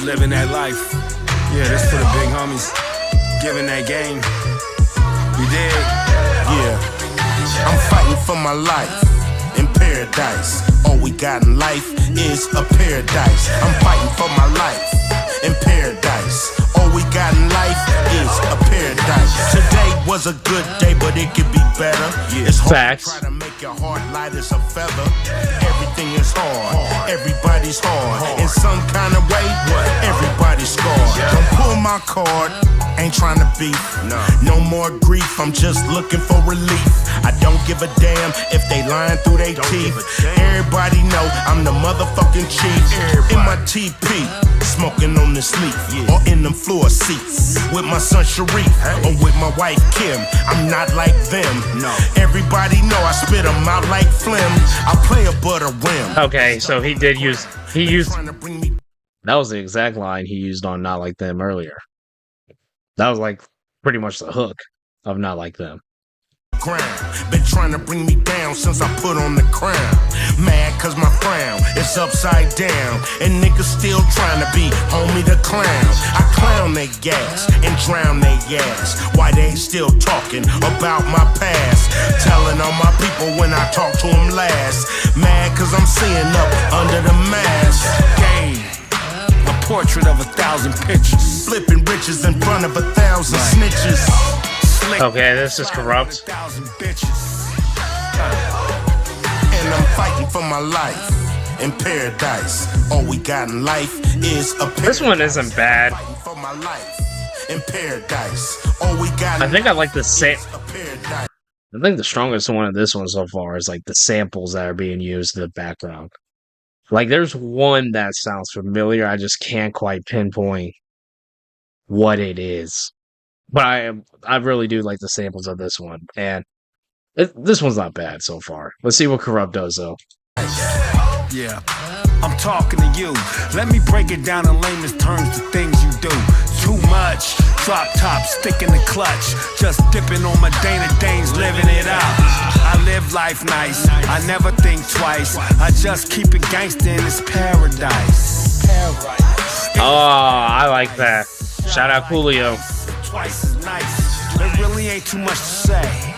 living that life. Yeah, this for the big homies. Giving that game. You dig? Yeah, I'm fighting for my life in paradise. All we got in life is a paradise. I'm fighting for my life in paradise. All we got in life is a paradise. Today was a good day, but it could be better. It's hard Facts. to try to make your heart light as a feather. Everything is hard. Everybody's hard. In some kind of way, everybody's scarred. Don't pull my card. Ain't trying to beef. No more grief. I'm just looking for relief. I don't give a damn if they lying through their teeth. Everybody know I'm the motherfucking chief. In my TP, smoking on the sleep, or in them floor seats with my son Sharif, or with my wife Kim. I'm not like them. Everybody know I spit them out like phlegm. I play a butter rim. Okay, so he used that was the exact line he used on Not Like Them earlier. That was like pretty much the hook of Not Like Them. Been trying to bring me down since I put on the crown. Mad cause my frown is upside down, and niggas still trying to be homie the clown. I clown they gas and drown they ass. Why they still talking about my past? Telling all my people when I talk to them last. Mad cause I'm seeing up under the mask. Game. A portrait of 1,000 pictures. Flipping riches in front of 1,000 snitches. Okay, this is Kurupt. And I'm fighting for my life in paradise. All we got in life is a paradise. This one isn't bad. Fighting for my life in paradise. All we got I think I like the same. a paradise. I think the strongest one of this one so far is like the samples that are being used in the background. Like there's one that sounds familiar. I just can't quite pinpoint what it is. But I really do like the samples of this one, and this one's not bad so far. Let's see what Kurupt does though. Yeah, I'm talking to you. Let me break it down in layman's terms, the things you do. Too much, drop top, stick in the clutch. Just dipping on my Dana Danes, living it out. I live life nice, I never think twice. I just keep it gangsta in this paradise. Oh, I like that. Shout out Coolio. Twice as nice. There really ain't too much to say.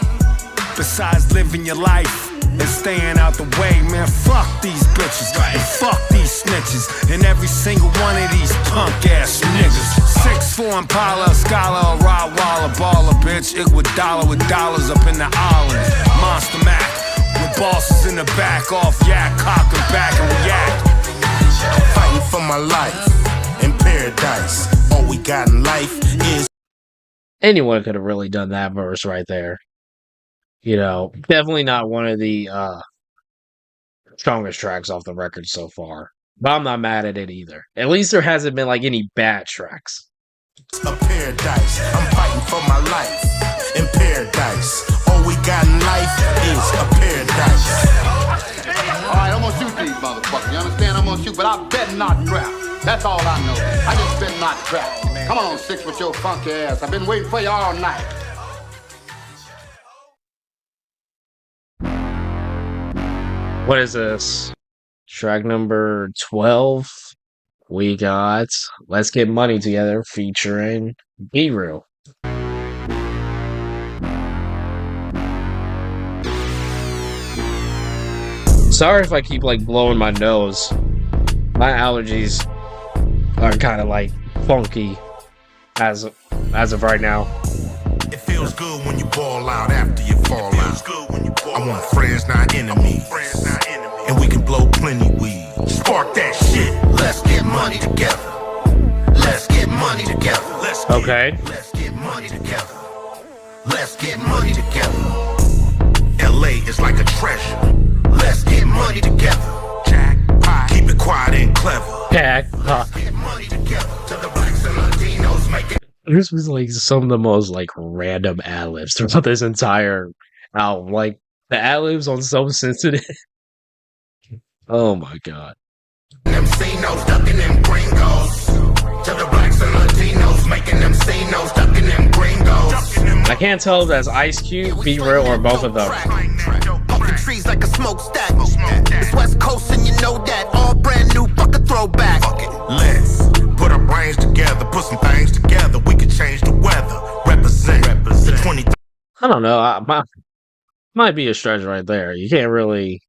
Besides living your life and staying out the way, man. Fuck these bitches and fuck these snitches and every single one of these punk ass niggas. 6'4" Impala, Scholar, a Rottweiler, baller, bitch. Iguodala with dollars up in the islands. Monster Mac with bosses in the back, off yak, cock and back and react. I'm fighting for my life in paradise. All we got in life is. Anyone could have really done that verse right there. You know, definitely not one of the strongest tracks off the record so far. But I'm not mad at it either. At least there hasn't been like any bad tracks. A paradise. I'm fighting for my life in paradise. All we got in life is a paradise. Alright, I'm gonna shoot these motherfuckers. You understand? I'm gonna shoot, but I bet not trap. That's all I know. I just bet not trap. Come on, Six, with your funky ass. I've been waiting for you all night. What is this? Track number 12. We got Let's Get Money Together featuring Be Real. Sorry if I keep like blowing my nose. My allergies are kind of like funky as of right now. It feels good when you ball out after you fall out. I want friends, not enemies. And we can blow plenty weed. Spark that shit. Let's get money together. Let's get money together. Okay. Let's get money together. Let's get money together. LA is like a treasure. Let's get money together. Jackpot. Keep it quiet and clever. Let's get money together. To the blacks and Latinos make it. This was like some of the most like random ad-libs throughout this entire album. Like the ad-libs on So Sensitive. Oh my god. Them C-no's ducking them gringos. To the blacks and Latinos making them C-no's ducking them gringos. I can't tell if that's Ice Cube, Be Real, or both of them. Trees like a smokestack. It's West Coast and you know that. All brand new, fuck a throwback. Fuck it, let's put our brains together, put some things together. We can change the weather. Represent the 23. I don't know. Might be a stretch right there. You can't really.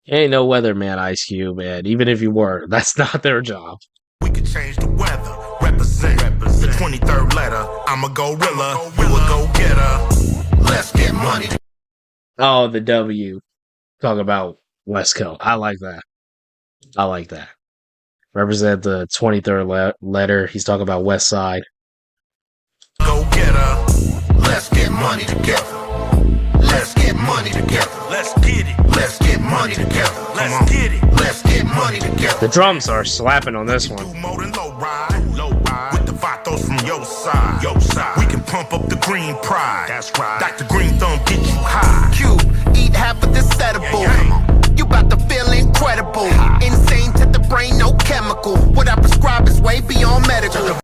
You ain't no weatherman, Ice Cube, man. Even if you were, that's not their job. We can change the weather. Represent the 23rd letter. I'm a gorilla. You a go-getter. Let's get money. Oh, the W. Talk about West Coast. I like that. I like that. Represent the 23rd letter. He's talking about West Side. Go-getter. Let's get money together. Let's get money together. Let's get it. Let's get money together. Let's get it. Let's get money together. The drums are slapping on this one. More than low ride. With the vatos from your side. We can pump up the green pride. That's right. Dr. Green Thumb get you high. Q, eat half of this edible. You about to feel incredible. Insane to the brain, no chemical. What I prescribe is way beyond medical. I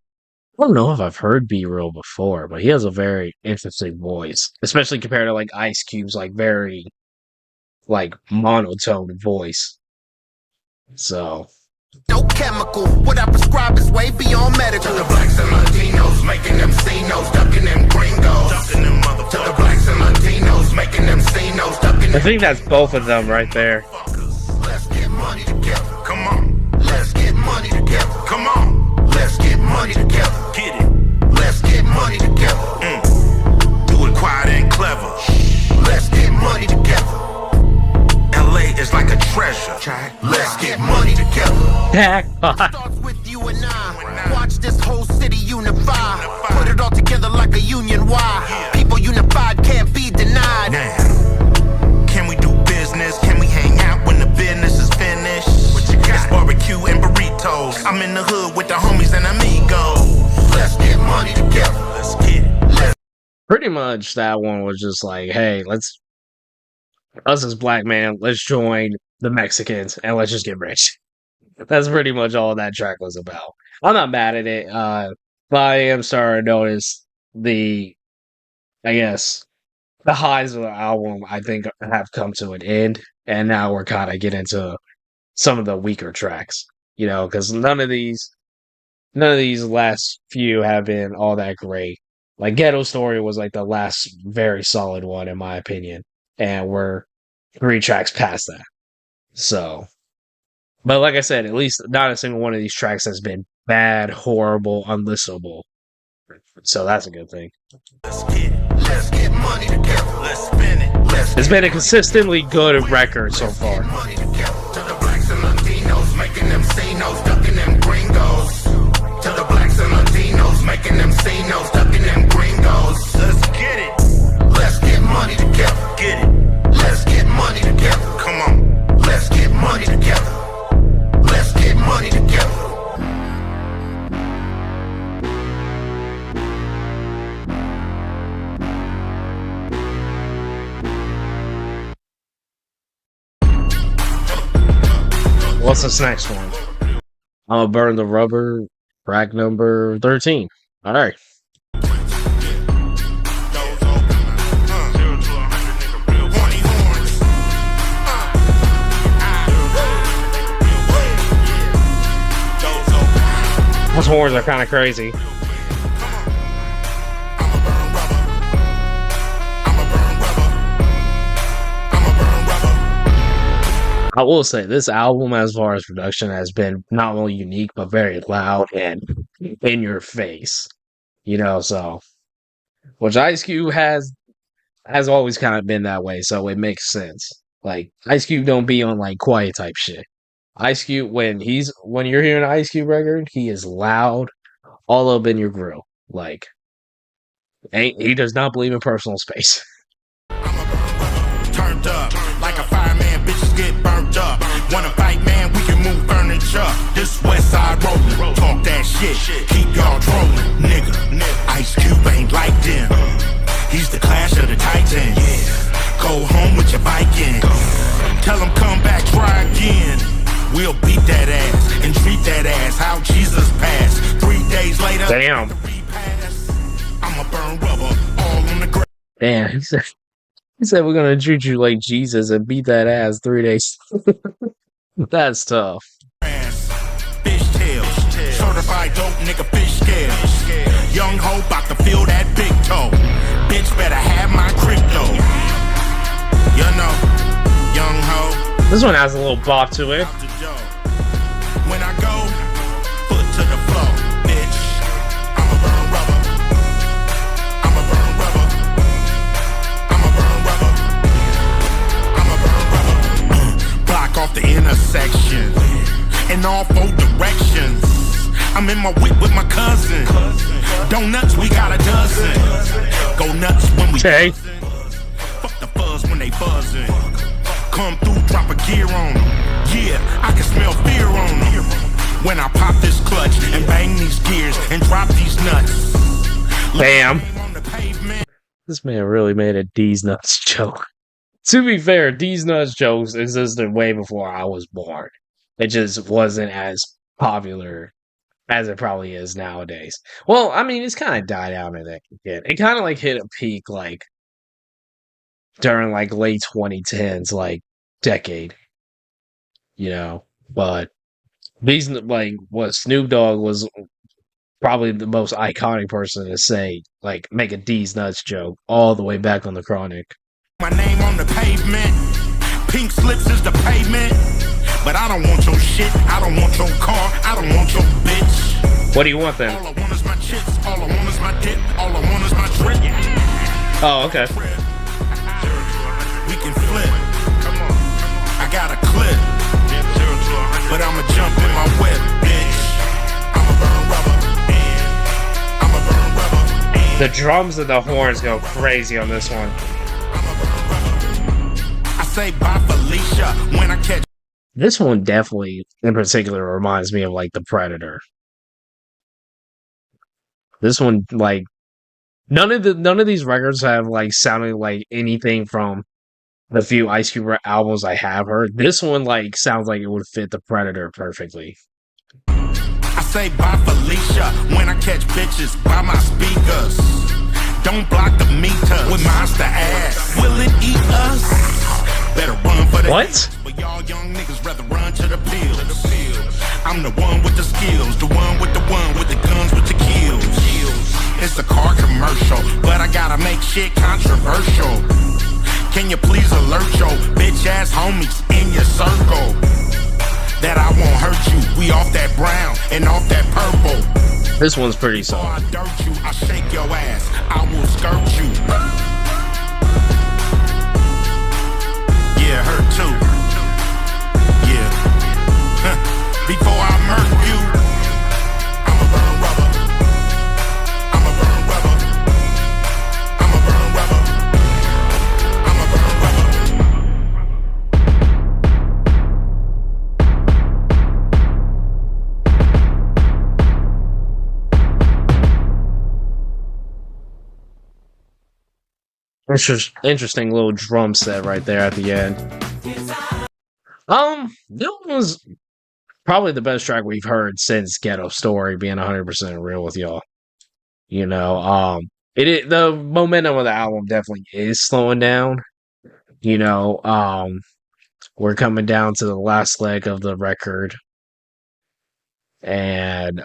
don't know if I've heard B-Real before, but he has a very interesting voice, especially compared to like Ice Cube's like very like monotone voice. So no chemical. What I prescribe is way beyond medical. To the blacks and Latinos, making them C-nos, ducking them gringos. Ducking them motherfuckers. To the blacks and Latinos, making them C-nos, ducking I think that's both of them right there. Let's get money together. Come on. Let's get money together. Come on. Let's get money together. Get it. Let's get money together. Do it quiet and clever. Let's get money together. LA is like a treasure. Let's get money together. Jackpot. Starts with you and I. Watch this whole city unify. Put it all together like a union Y. People unified can't be denied. Now, can we do business? Can we hang out when the business is finished? It's barbecue and burritos. I'm in the hood with the homies and amigos. Let's get money together. Let's get it. Pretty much that one was just like, hey, us as black man, let's join the Mexicans and let's just get rich. That's pretty much all that track was about. I'm not mad at it, but I am starting to notice the highs of the album, I think, have come to an end, and now we're kind of getting to some of the weaker tracks, you know, because none of these last few have been all that great. Like Ghetto Story was like the last very solid one, in my opinion, and we're 3 tracks past that. So, but like I said, at least not a single one of these tracks has been bad, horrible, unlistenable. So that's a good thing. Let's get money together. Let's spin it. It's been a consistently good record so far. Money together. To the blacks and Latinos, making them C-nos, ducking them gringos. To the blacks and Latinos, making them C-nos, ducking them gringos. Let's get it. Let's get money together. Get it. Let's get money together. Come on. Let's get money together. Let's get money together. What's this next one? I'm gonna burn the rubber. Track number 13. All right. Those horns are kind of crazy. I will say this album, as far as production, has been not only unique but very loud and in your face. You know, so which Ice Cube has always kind of been that way, so it makes sense. Like Ice Cube don't be on like quiet type shit. Ice Cube when you're hearing an Ice Cube record, he is loud, all up in your grill. Like he does not believe in personal space. Turned up like a fireman, bitches get burnt up. Wanna fight, man? We can move furniture. This West Side rollin', talk that shit. Keep y'all trolling, nigga. Ice Cube ain't like them. He's the Clash of the Titans. Go home with your Viking. Tell him come back, try again. We'll beat that ass and treat that ass how Jesus passed. 3 days later, damn. I'ma burn rubber all on the ground. Damn, He said we're gonna treat you like Jesus and beat that ass 3 days. That's tough. Fishtails, certified dope nigga fish scales. Young hoe bout to feel that big toe. Bitch better have my crypto. You know, young hoe. This one has a little bop to it. When I go, foot to the floor, bitch. I'ma burn rubber. I'ma burn rubber. I'ma burn rubber. I'ma burn rubber. Block off the intersection in all 4 directions. I'm in my whip with my cousin. Donuts, we got a dozen. Go nuts when we buzzing. Fuck the fuzz when they buzzing. Come through, drop a gear on them. Yeah, I can smell fear on them. When I pop this clutch and bang these gears and drop these nuts. Bam. This man really made a D's nuts joke. To be fair, D's nuts jokes existed way before I was born. It just wasn't as popular as it probably is nowadays. Well, I mean, it's kind of died out in that again. It kind of like hit a peak like during like late 2010s, like decade, you know. But these like what Snoop Dogg was probably the most iconic person to say like make a D's nuts joke all the way back on the Chronic. My name on the pavement, pink slips is the payment. But I don't want your shit, I don't want your car, I don't want your bitch. What do you want then? All I want is my chips, all I want is my dip, all I want is my trip. Oh, okay. We can flip. Come on. I got a clip. But I'ma jump in my whip, bitch. I'ma burn rubber. I'ma burn rubber. The drums and the horns go crazy on this one. I say bye Felicia when I catch. This one definitely, in particular, reminds me of like The Predator. This one, like, none of these records have like sounded like anything from the few Ice Cube albums I have heard. This one like sounds like it would fit The Predator perfectly. I say bye Felicia when I catch bitches by my speakers. Don't block the meter with monster ass. Will it eat us? Better run for the what? But y'all young niggas rather run to the pills. I'm the one with the skills, the one with the guns with the kills. It's a car commercial, but I gotta make shit controversial. Can you please alert your bitch ass homies in your circle that I won't hurt you? We off that brown and off that purple. This one's pretty solid. I dirt you, I shake your ass, I will skirt you. Yeah, her too. Yeah. Before I murk you, I'ma burn rubber. I'ma burn rubber. I'ma burn rubber. I'ma burn rubber. Interesting little drum set right there at the end. This was probably the best track we've heard since Ghetto Story, being 100% real with y'all. You know, the momentum of the album definitely is slowing down. You know, we're coming down to the last leg of the record. And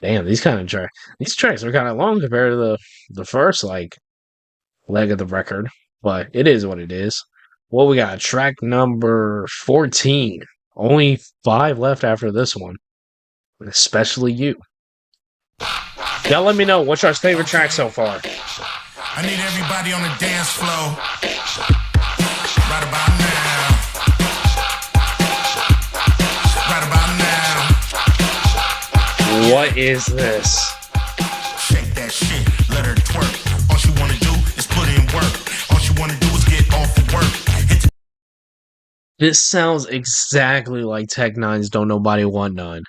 damn, these tracks are kind of long compared to the first like leg of the record, but it is what it is. Well, we got track number 14. Only 5 left after this one. Especially you. Y'all let me know what's your favorite track so far. I need everybody on the dance floor. Right about now. Right about now. What is this? Shake that shit, let her twerk. All she wanna do is put in work. All she wanna do is get off of work. This sounds exactly like Tech Nine's Don't Nobody Want None.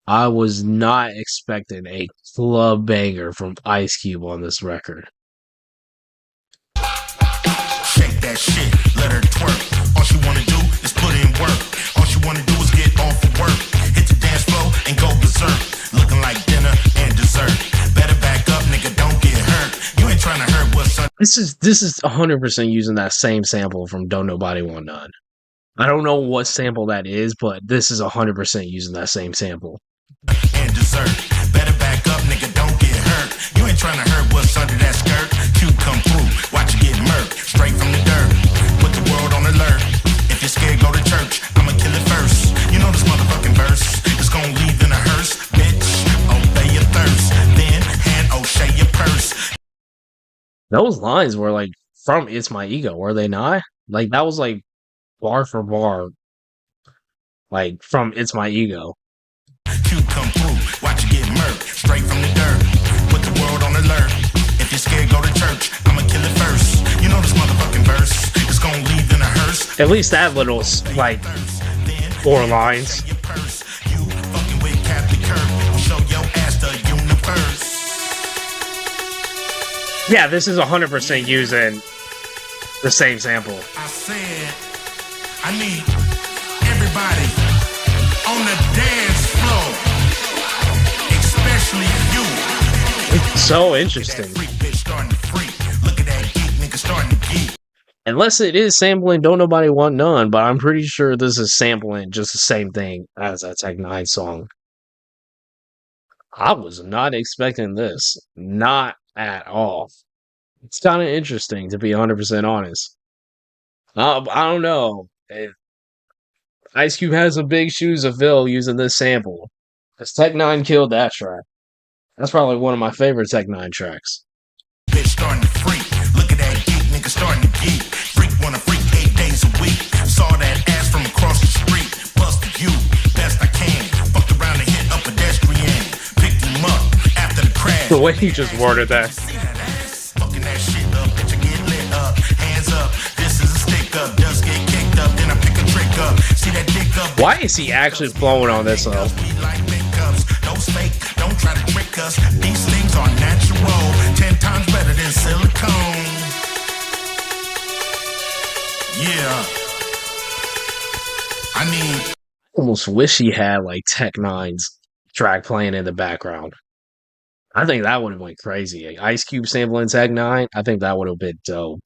I was not expecting a club banger from Ice Cube on this record. Shake that shit, let her twerk. All she wanna do is put in work. All she wanna do is get off of work. Hit the dance floor and go berserk. Looking like dinner and dessert. Better back up, nigga, don't get hurt. This is 100% using that same sample from Don't Nobody Want None. I don't know what sample that is, but this is 100% using that same sample. And dessert. Better back up, nigga, don't get hurt. You ain't trying to hurt what's under that skirt. Cube come through, watch you get murked. Straight from the dirt, put the world on alert. If you're scared, go to church, I'ma kill it first. You know this motherfucking verse, it's gonna leave in a hearse. Bitch, obey your thirst. Then hand O'Shea your purse. Those lines were like from It's My Ego, were they not? Like that was like bar for bar, like from It's My Ego. Cube come through, watch you get murked. Straight from the dirt, put the world on alert. If you're scared, go to church, I'ma kill it first. You know this motherfucking verse, it's gonna leave in a hearse. At least that little, like, 4 lines. You fucking with Captain Kirk, show your ass the universe. Yeah, this is 100% using the same sample. I said, I need everybody on the dance floor, especially you. It's so interesting. Look at that geek nigga starting to geek. Unless it is sampling Don't Nobody Want None, but I'm pretty sure this is sampling just the same thing as that Tech 9 song. I was not expecting this. Not at all. It's kind of interesting, to be 100% honest. I don't know. Ice Cube has some big shoes to fill using this sample. Because Tech 9 killed that track. That's probably one of my favorite Tech 9 tracks. Bitch starting to freak. Look at that geek nigga starting to geek. Freak wanna freak 8 days a week. Saw that ass from across the street. Busted you, best I can. Fucked around and hit a pedestrian. Picked him up after the crash. The way he just worded that. Fucking that shit up, bitch, I get lit up. Hands up, this is a stick up. Just get kicked up, then I pick a trick up. See that dick up. Why is he actually flowing on this though? Those fake, don't try to trick us. These things are natural. 10 times better than silicone. Yeah. I need. Almost wish he had like Tech 9's track playing in the background. I think that would have went crazy. Ice Cube sampling Tech 9, I think that would have been dope.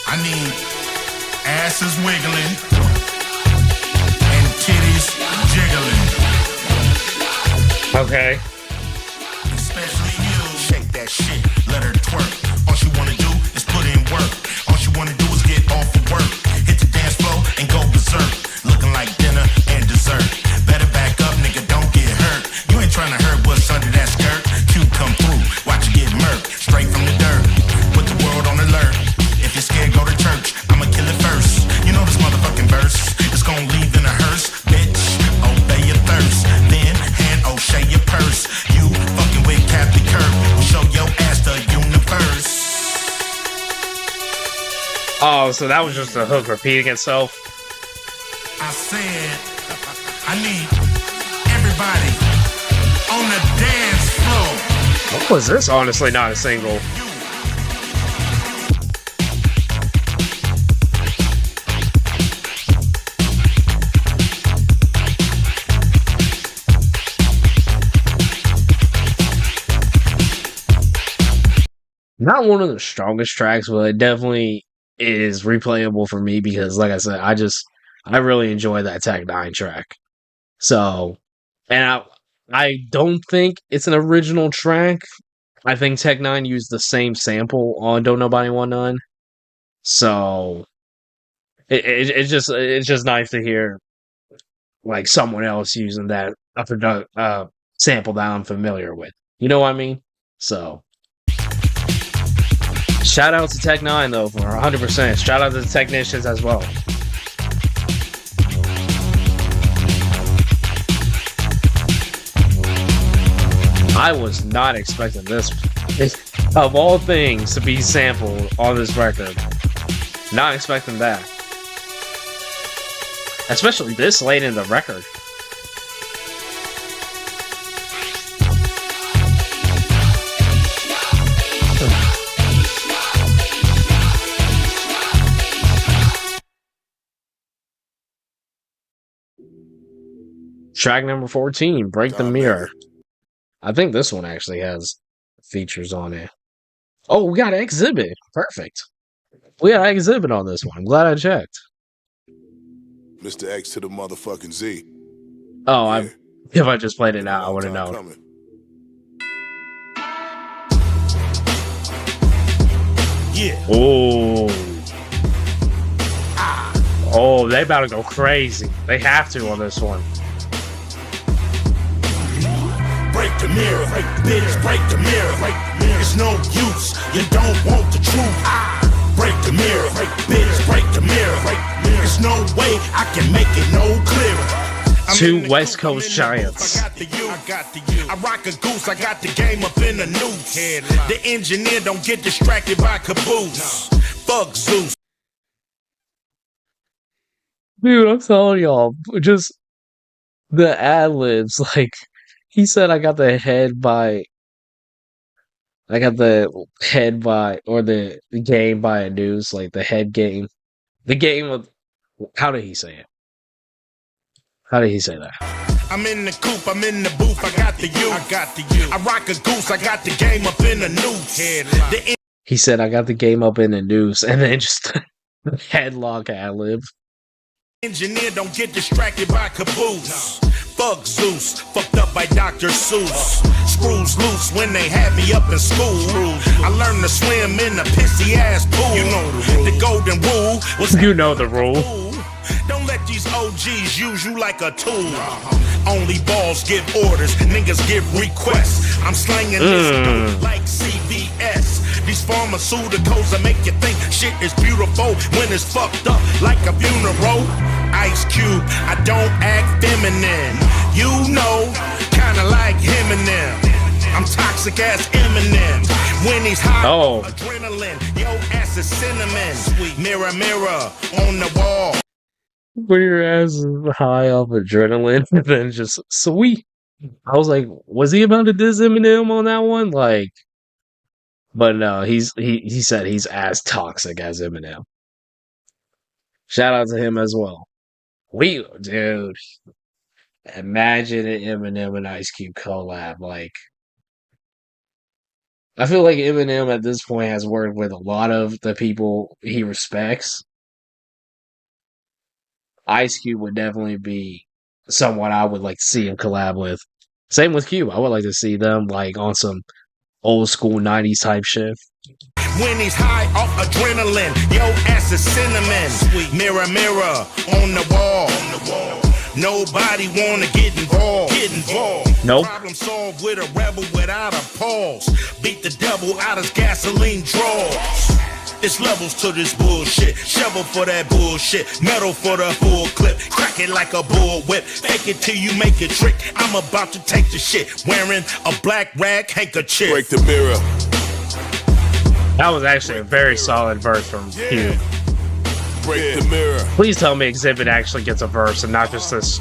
I need asses wiggling and titties jiggling. Okay. Especially you. Shake that shit, let her twerk. All she wanna do is put in work. All she wanna do is get off of work. Hit the dance floor and go berserk. Looking like dinner and dessert. Better back up, nigga, don't get hurt. You ain't trying to hurt what's under that skirt. Cube come through, watch you get murked. Straight from the dirt, put the world on alert. If you're scared, go to church, I'ma kill it first. You know this motherfucking verse, it's gonna leave in a hearse. Bitch, obey your thirst. Then hand O'Shea your purse. You fucking with Captain Kirk, show your ass the universe. Oh, so that was just a hook repeating itself? I said, I need everybody on the dance floor. What was this? Honestly, not a single. Not one of the strongest tracks, but it definitely is replayable for me because, like I said, I really enjoy that Tech 9 track. So, and I don't think it's an original track. I think Tech 9 used the same sample on Don't Nobody Want None. So, it's just nice to hear like someone else using that sample that I'm familiar with. You know what I mean? So. Shout out to Tech 9 though for 100%. Shout out to the technicians as well. I was not expecting this, of all things, to be sampled on this record. Not expecting that. Especially this late in the record. Track number 14, Break the Mirror. I think this one actually has features on it. Oh, we got Xzibit. Perfect. We got Xzibit on this one. I'm glad I checked. Mr. X to the motherfucking Z. Oh, Yeah. if I just played it now, I would have known. Coming. Yeah. Oh. Oh, they about to go crazy. They have to on this one. Break the mirror, bitch, break the mirror. It's no use, you don't want the truth. Break the mirror, bitch, break the mirror. There's no way I can make it no clearer. Two West Coast giants. I rock a goose, I got the game up in the noose. The engineer don't get distracted by caboose. Fuck Zeus. Dude, I'm telling y'all, just the ad-libs, like, he said I got the head by, or the game by a noose, like, the head game. The game of, how did he say it? How did he say that? I'm in the coop, I'm in the booth, I got the you. I rock a goose, I got the game up in the noose. He said I got the game up in the noose, and then just headlock ad-lib. Engineer don't get distracted by caboose. Fuck Zeus, fucked up by Dr. Seuss. Screws loose when they had me up in school. I learned to swim in a pissy ass pool. You know the golden rule was you know the rule. Don't let these OGs use you like a tool. Only balls give orders, niggas give requests. I'm slanging this dope like CVS. These pharmaceuticals that make you think shit is beautiful when it's fucked up like a funeral. Ice Cube, I don't act feminine. You know, kinda like Eminem. I'm toxic as Eminem. When he's high, adrenaline, yo ass is cinnamon. Mirror, mirror on the wall. When your ass is high off adrenaline, and then just sweet. I was like, was he about to diss Eminem on that one? Like, but no, he said he's as toxic as Eminem. Shout out to him as well. Dude, imagine an Eminem and Ice Cube collab. Like, I feel like Eminem at this point has worked with a lot of the people he respects. Ice Cube would definitely be someone I would like to see him collab with. Same with Cube. I would like to see them like on some old school 90s type shit. When he's high off adrenaline, yo ass is cinnamon. Mirror, mirror on the wall. Nobody wanna get involved. Nope. Problem solved with a rebel without a pause. Beat the devil out his gasoline drawers. It's levels to this bullshit. Shovel for that bullshit. Metal for the full clip. Crack it like a bull whip. Fake it till you make it trick. I'm about to take the shit. Wearing a black rag handkerchief. Break the mirror. That was actually a very solid verse from Cube. Break the mirror. Please tell me Xzibit actually gets a verse and not just this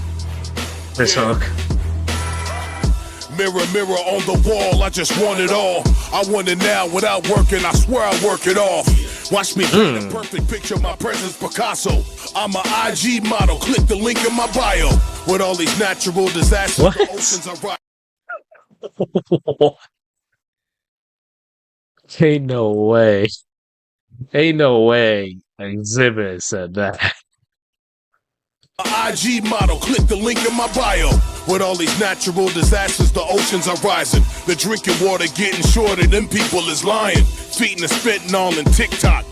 hook. Mirror, mirror on the wall, I just want it all. I want it now without working, I swear I work it off. Watch me paint a perfect picture, my presence Picasso. I'm an IG model, click the link in my bio. With all these natural disasters, what? The oceans are right. Ain't no way. Ain't no way Xzibit said that. IG model, click the link in my bio. With all these natural disasters, the oceans are rising. The drinking water getting shorter, them people is lying. Feeding the fentanyl and TikTok.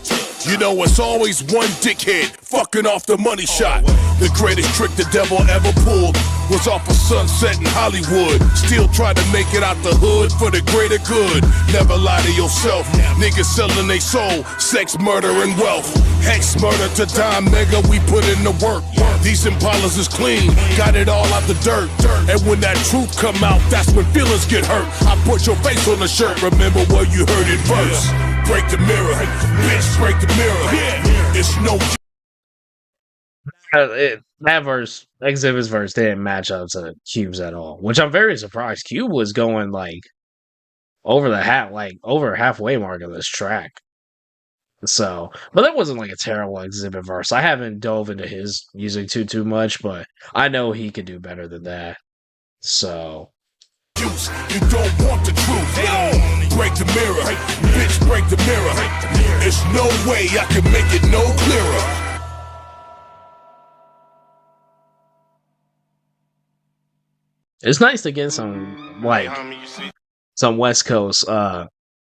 You know it's always one dickhead fucking off the money shot. The greatest trick the devil ever pulled was off a sunset in Hollywood. Still try to make it out the hood for the greater good. Never lie to yourself. Niggas selling they soul, sex, murder, and wealth. Hex, murder to dime mega, we put in the work. These Impalas is clean, got it all out the dirt. And when that truth come out, that's when feelings get hurt. I put your face on the shirt, remember where you heard it first. Break the mirror, bitch, break the mirror. It's no... That verse, Xzibit's verse, didn't match up to Cube's at all. Which I'm very surprised. Cube was going like over halfway mark of this track. So, but that wasn't like a terrible Xzibit verse. I haven't dove into his music too much, but I know he could do better than that. So, juice. You don't want the truth. Break the mirror. Bitch, break the mirror. There's no way I can make it no clearer. It's nice to get some West Coast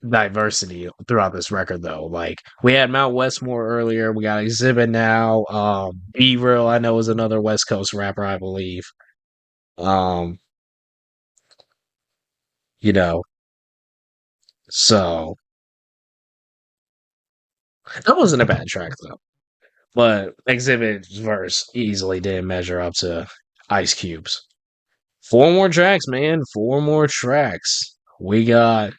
diversity throughout this record though. Like we had Mount Westmore earlier, we got Xzibit now, B Real I know is another West Coast rapper, I believe. You know, so that wasn't a bad track though. But Xzibit's verse easily didn't measure up to Ice Cube's. 4 more tracks, man. 4 more tracks. We got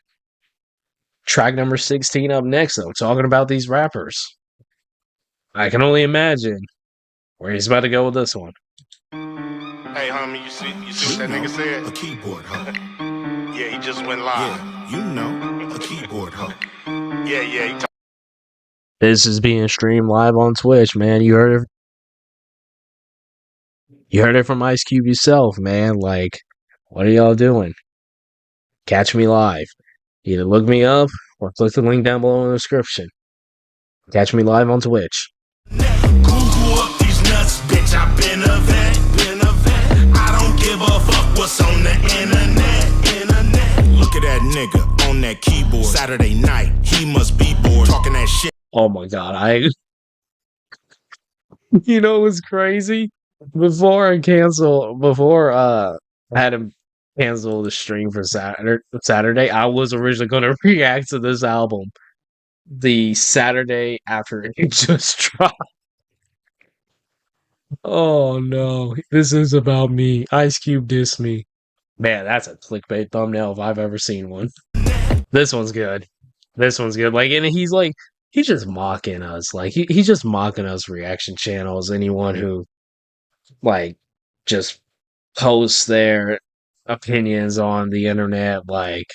track number 16 up next, though, talking about these rappers. I can only imagine where he's about to go with this one. Hey, homie, you see what that nigga said? A keyboard hoe. Yeah, he just went live. Yeah, you know, a keyboard hoe. Yeah, This is being streamed live on Twitch, man. You heard it. You heard it from Ice Cube yourself, man. Like, what are y'all doing? Catch me live. Either look me up or click the link down below in the description. Catch me live on Twitch. Google up these nuts, bitch. I've been a vet. I don't give a fuck what's on the internet. Look at that nigga on that keyboard. Saturday night, he must be bored. Talking that shit. Oh my god, you know what's crazy? Before I had him cancel the stream for Saturday, I was originally going to react to this album the Saturday after it just dropped. Oh no, this is about me. Ice Cube dissed me. Man, that's a clickbait thumbnail if I've ever seen one. This one's good. Like, and he's just mocking us. Like, he's just mocking us reaction channels. Anyone who, like, just posts their opinions on the internet, like,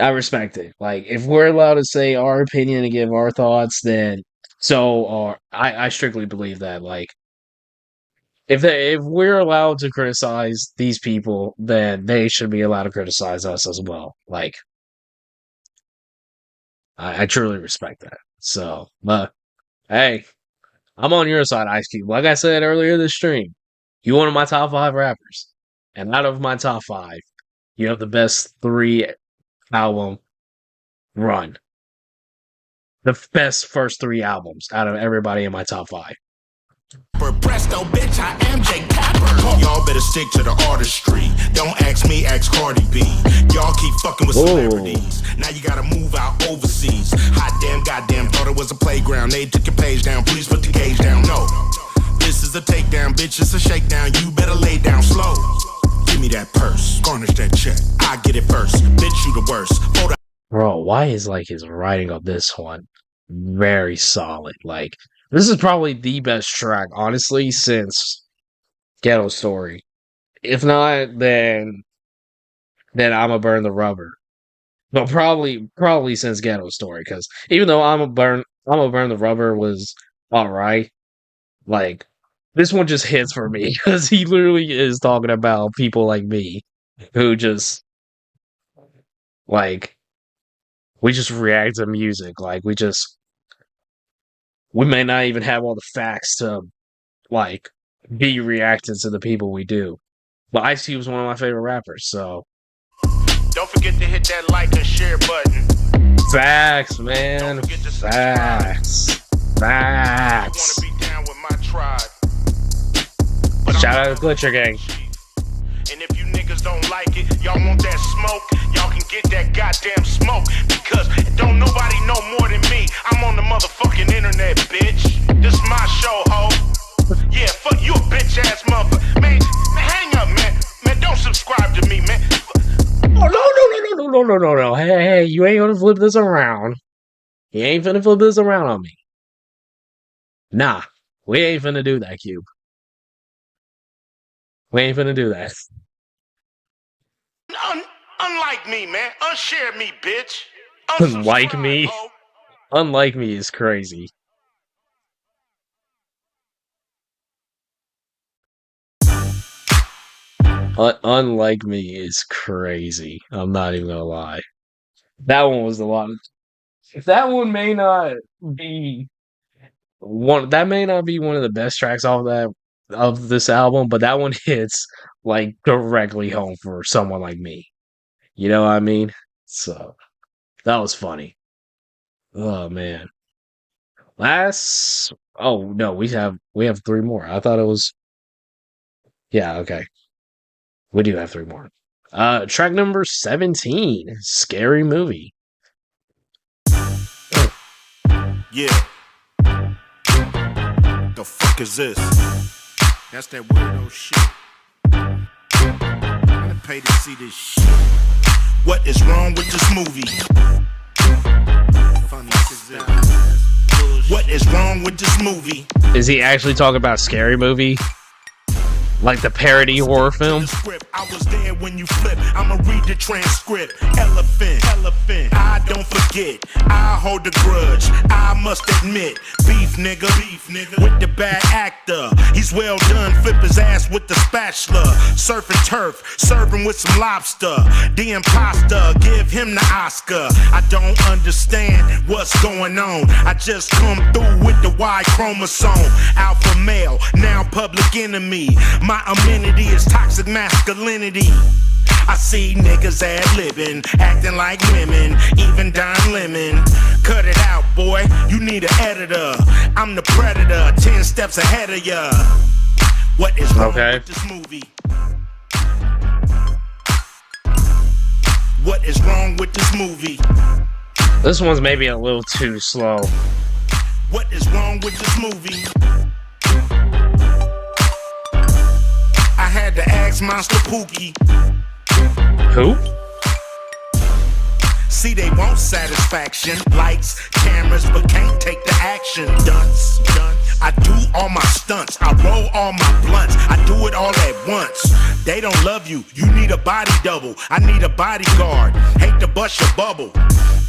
I respect it. Like, if we're allowed to say our opinion and give our thoughts, then so are I strictly believe that, like, if we're allowed to criticize these people, then they should be allowed to criticize us as well. Like, I truly respect that. So, but hey, I'm on your side, Ice Cube. Like I said earlier this stream, you're one of my top 5 rappers. And out of my top 5, you have the best 3 album run. The best first 3 albums out of everybody in my top 5. Presto, bitch, I am J Capper. Y'all better stick to the artistry. Don't ask me, ask Cardi B. Y'all keep fucking with celebrities. Now you gotta move out overseas. Hot damn, goddamn, thought it was a playground. They took your page down, please put the gauge down. No, this is a takedown, bitch, it's a shakedown. You better lay down slow. Give me that purse, garnish that check. I get it first, bitch, you the worst. Bro, why is like his writing of this one very solid? Like, this is probably the best track, honestly, since Ghetto Story. If not, then I'ma Burn the Rubber. But probably since Ghetto Story, because even though I'ma Burn the Rubber was alright, like, this one just hits for me because he literally is talking about people like me who just, like, we just react to music. Like, we may not even have all the facts to, like, be reacting to the people we do. But Ice Cube is one of my favorite rappers, so. Don't forget to hit that like and share button. Facts, man. Facts. I wanna be down with my tribe. Shout out to Glitcher Gang. And if you niggas don't like it, y'all want that smoke, y'all can get that goddamn smoke. Because don't nobody know more than me. I'm on the motherfucking internet, bitch. This my show, ho. Yeah, fuck you a bitch ass motherfucker. Man, hang up, man. Man, don't subscribe to me, man. Oh, no. Hey, you ain't gonna flip this around. You ain't finna flip this around on me. Nah, we ain't finna do that, Cube. We ain't finna do that. Unlike me, man. Unshare me, bitch. Unlike me? Unlike me is crazy. Unlike Me is crazy. I'm not even gonna lie. That one was a lot. That one may not be one. That may not be one of the best tracks off that of this album, but that one hits like directly home for someone like me. You know what I mean? So that was funny. Oh man. Last. Oh no, we have three more. I thought it was. Yeah. Okay. We do have three more. Track number 17, Scary Movie. Yeah. The fuck is this? That's that weirdo shit. I'm gonna pay to see this shit. What is wrong with this movie? Funny shit. What is wrong with this movie? Is he actually talking about Scary Movie? Like the parody horror film? I was there when you flip. I'ma read the transcript. Elephant. I don't forget. I hold a grudge. I must admit. Beef nigga. With the bad actor. He's well done. Flip his ass with the spatula. Surfing turf. Serving with some lobster. The imposter. Give him the Oscar. I don't understand what's going on. I just come through with the Y chromosome. Alpha male. Now public enemy. My amenity is toxic masculinity. I see niggas ad-libbing, acting like women, even Don Lemon. Cut it out, boy, you need an editor. I'm the predator, 10 steps ahead of ya. What is wrong with this movie? What is wrong with this movie? This one's maybe a little too slow. What is wrong with this movie? I had to ask Monster Pookie. Who? See, they want satisfaction. Lights, cameras, but can't take the action. Dunce. I do all my stunts. I roll all my blunts. I do it all at once. They don't love you. You need a body double. I need a bodyguard. Hate to bust your bubble.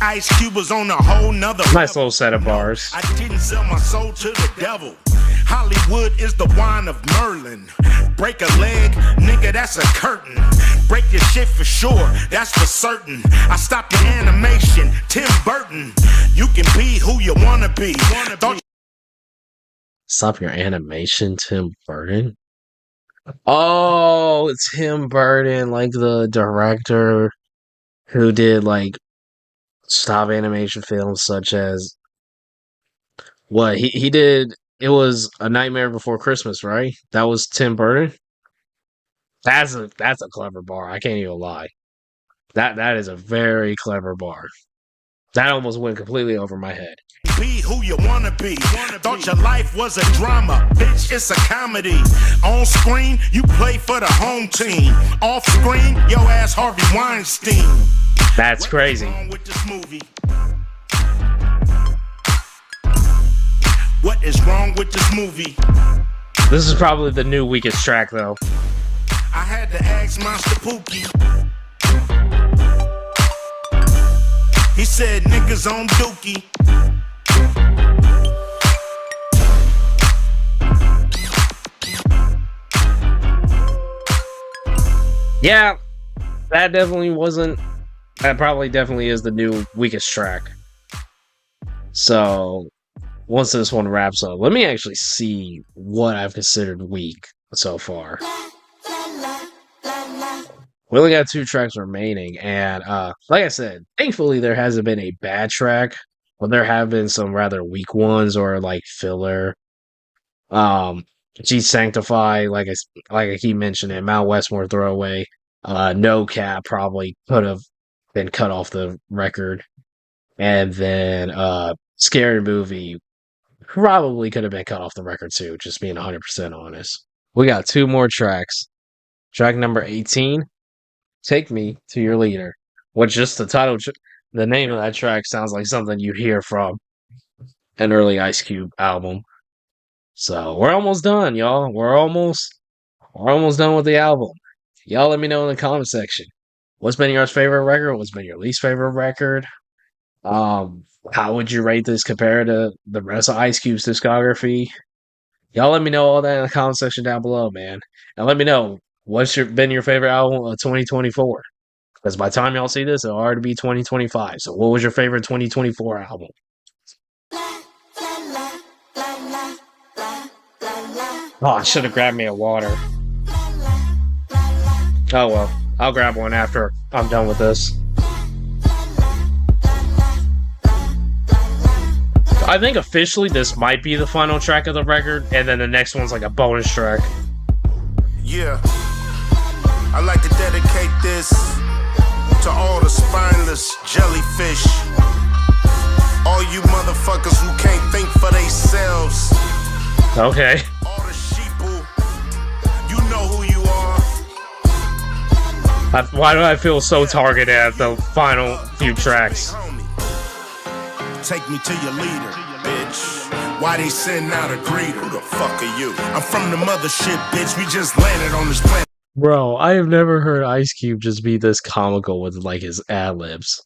Ice Cube was on a whole nother nice little set of bars. I didn't sell my soul to the devil. Hollywood is the wine of Merlin. Break a leg, nigga, that's a curtain. Break your shit for sure, that's for certain. I stopped your animation, Tim Burton. You can be who you wanna be. Stop your animation, Tim Burton? Oh, it's Tim Burton, like the director who did like stop animation films such as what he did. It was A Nightmare Before Christmas, right? That was Tim Burton. That's a clever bar. I can't even lie. That is a very clever bar. That almost went completely over my head. Be who you wanna be. Thought your life was a drama, bitch. It's a comedy. On screen, you play for the home team. Off screen, your ass Harvey Weinstein. That's crazy. What is wrong with this movie? This is probably the new weakest track, though. I had to ask Monster Pookie. He said niggas on Dookie. Yeah, that definitely wasn't. That probably definitely is the new weakest track. So, once this one wraps up, let me actually see what I've considered weak so far. We only got 2 tracks remaining, and like I said, thankfully there hasn't been a bad track, but there have been some rather weak ones or like filler. Sanctified, like I keep mentioning, Mount Westmore Throwaway, No Cap probably could have been cut off the record, and then Scary Movie probably could have been cut off the record too. Just being 100% honest. We got 2 more tracks. Track number 18. Take Me to Your Leader, which just the name of that track sounds like something you hear from an early Ice Cube album. So we're almost done, y'all. We're almost done with the album. Y'all let me know in the comment section. What's been your favorite record? What's been your least favorite record? How would you rate this compared to the rest of Ice Cube's discography? Y'all let me know all that in the comment section down below, man. And let me know, what's been your favorite album of 2024? Because by the time y'all see this, it'll already be 2025. So what was your favorite 2024 album? Oh, I should have grabbed me a water. Oh well, I'll grab one after I'm done with this. I think officially this might be the final track of the record, and then the next one's like a bonus track. Yeah, I like to dedicate this to all the spineless jellyfish, all you motherfuckers who can't think for themselves. Okay. All the sheeple, you know who you are. Why do I feel so targeted at the final few tracks? Take me to your leader, bitch. Why they send out a greeter? Who the fuck are you? I'm from the mothership, bitch. We just landed on this planet. Bro, I have never heard Ice Cube just be this comical with like his ad-libs.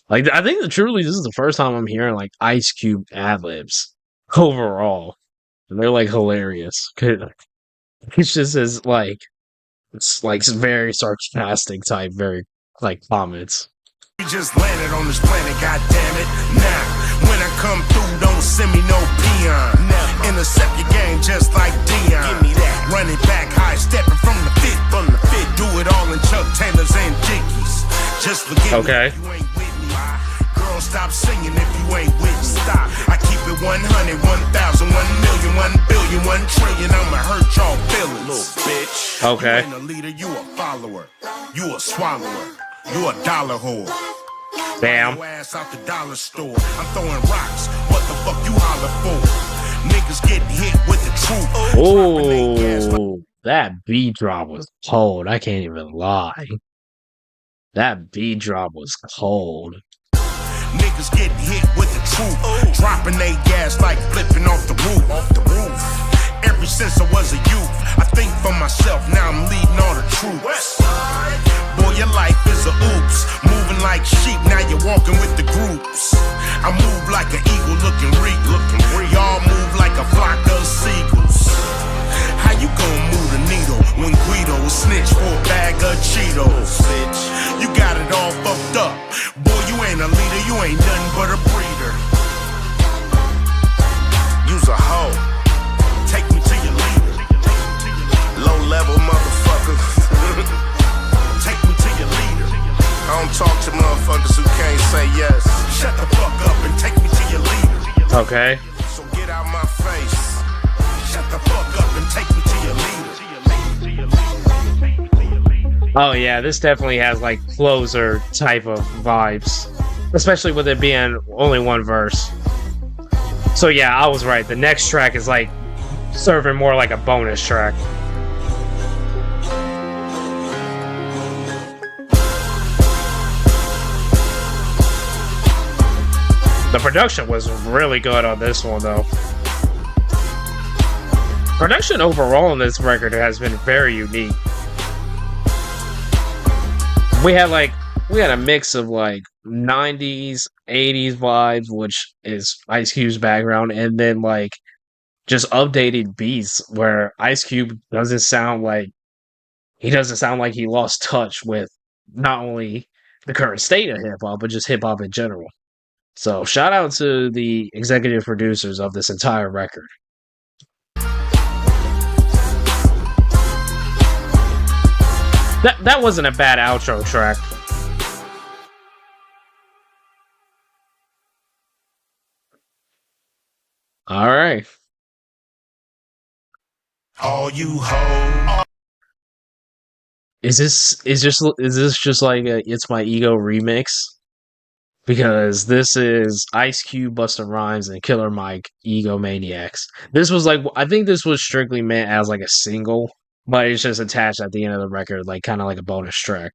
Like, I think that truly this is the first time I'm hearing like Ice Cube ad-libs overall. And they're like hilarious. It's just as like, it's like very sarcastic type, very like comments. We just landed on this planet, goddammit. Now, when I come through, don't send me no peon. Intercept your game just like Dion. Give me that. Running back high, stepping from the fit. Do it all in Chuck Taylors and Dickies. Just forget okay. Me if you ain't with me. Girl, stop singing if you ain't with me. Stop. I keep it 100, 1,000, 1 million, 1 billion, 1 trillion. I'ma hurt y'all feelings. Little bitch. Okay. You ain't a leader, you a follower. You a swallower. You a dollar whore. Damn. Ass out the dollar store. I'm throwing rocks. What the fuck you holler for? Niggas get hit with the truth. Oh, that beat drop was cold. I can't even lie. That beat drop was cold. Niggas get hit with the truth. Dropping they gas like flipping off the roof. Ever since I was a youth, I think for myself. Now I'm leading all the troops. Boy, your life is a oops. Moving like sheep, now you're walking with the groups. I move like an eagle looking regal. Y'all move like a flock of seagulls. How you gonna move the needle when Guido will snitch for a bag of Cheetos? Bitch, you got it all fucked up. Boy, you ain't a leader, you ain't nothing but a breeder. You's a hoe. Take me to your leader. Low level motherfucker. Take me to your leader. I don't talk to motherfuckers who can't say yes. Shut the fuck up and take me to your leader. Okay. So get out my face. Shut the fuck up and take me to your leader. Oh yeah, this definitely has like closer type of vibes. Especially with it being only one verse. So yeah, I was right. The next track is like serving more like a bonus track. The production was really good on this one, though. Production overall on this record has been very unique. We had a mix of like 90s, 80s vibes, which is Ice Cube's background, and then like just updated beats where Ice Cube doesn't sound like he lost touch with not only the current state of hip hop, but just hip hop in general. So shout out to the executive producers of this entire record. That wasn't a bad outro track. All right. All you hoes. Is this just like a It's My Ego remix? Because this is Ice Cube, Busta Rhymes, and Killer Mike, Ego Maniacs. This was like, I think this was strictly meant as like a single, but it's just attached at the end of the record, like kind of like a bonus track.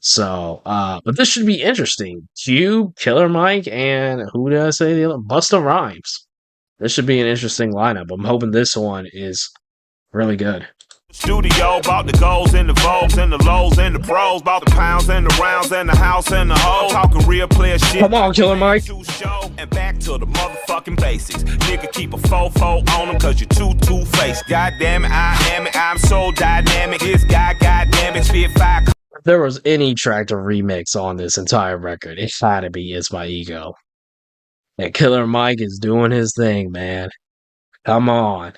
So, but this should be interesting. Cube, Killer Mike, and who did I say the other? Busta Rhymes. This should be an interesting lineup. I'm hoping this one is really good. Studio, bought the goals and the vogues and the lows and the pros, bought the pounds and the rounds and the house and the hoes. Talking real player shit. Come on, Killer Mike. And back to the motherfucking basics. Nigga, keep a fofo on them cause you're two-faced. God damn it, I am it. I'm so dynamic. This guy, goddamn it, spit fire. If there was any track to remix on this entire record, it had to be It's My Ego. And Killer Mike is doing his thing, man. Come on.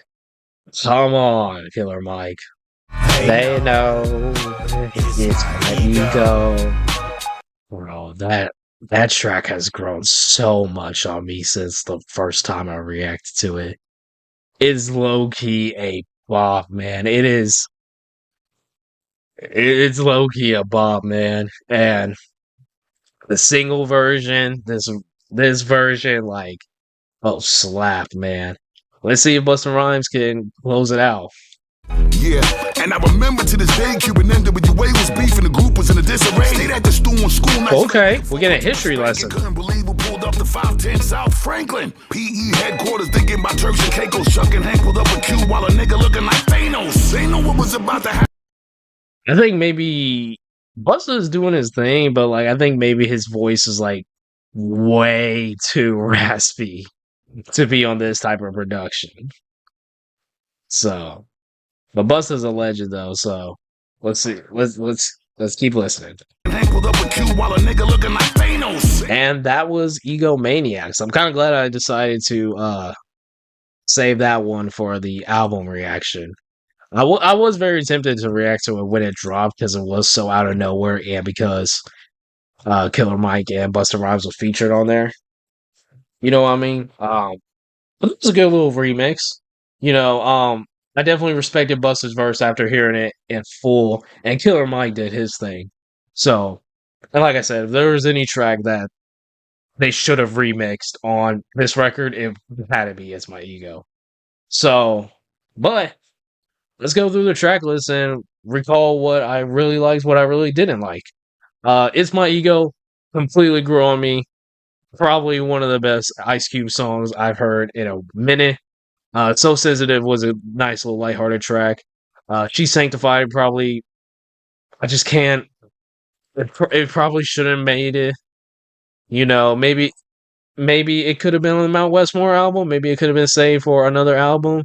Come on, Killer Mike. They know it's my ego. Bro, that track has grown so much on me since the first time I reacted to it. It's low-key a bop, man. It's low-key a bop, man. And the single version, this version, like, oh, slap, man. Let's see if Busta Rhymes can close it out. Yeah, and I remember to this day, Cuban NWA was beefing, the group was in a disarray. Stayed at the stool on school nights. Okay, we're getting a history lesson. Couldn't believe we pulled up the 510 South Franklin. PE headquarters thinking about Turks and Caicos. Chuck and Hank pulled up with Q while a nigga looking like Thanos. They know what was about to happen. I think maybe Busta's doing his thing, but like I think maybe his voice is like way too raspy to be on this type of production. So, but Busta's a legend though, so let's see. Let's keep listening. And that was Maniacs. I'm kind of glad I decided to save that one for the album reaction. I was very tempted to react to it when it dropped because it was so out of nowhere and because Killer Mike and Busta Rhymes were featured on there. You know what I mean? But it was a good little remix. You know, I definitely respected Busta's verse after hearing it in full, and Killer Mike did his thing. So, and like I said, if there was any track that they should have remixed on this record, it had to be It's My Ego. So, but let's go through the track list and recall what I really liked, what I really didn't like. It's My Ego completely grew on me. Probably one of the best Ice Cube songs I've heard in a minute. So Sensitive was a nice little lighthearted track. She's Sanctified probably. I just can't. It probably shouldn't have made it. You know, maybe it could have been on the Mount Westmore album. Maybe it could have been saved for another album.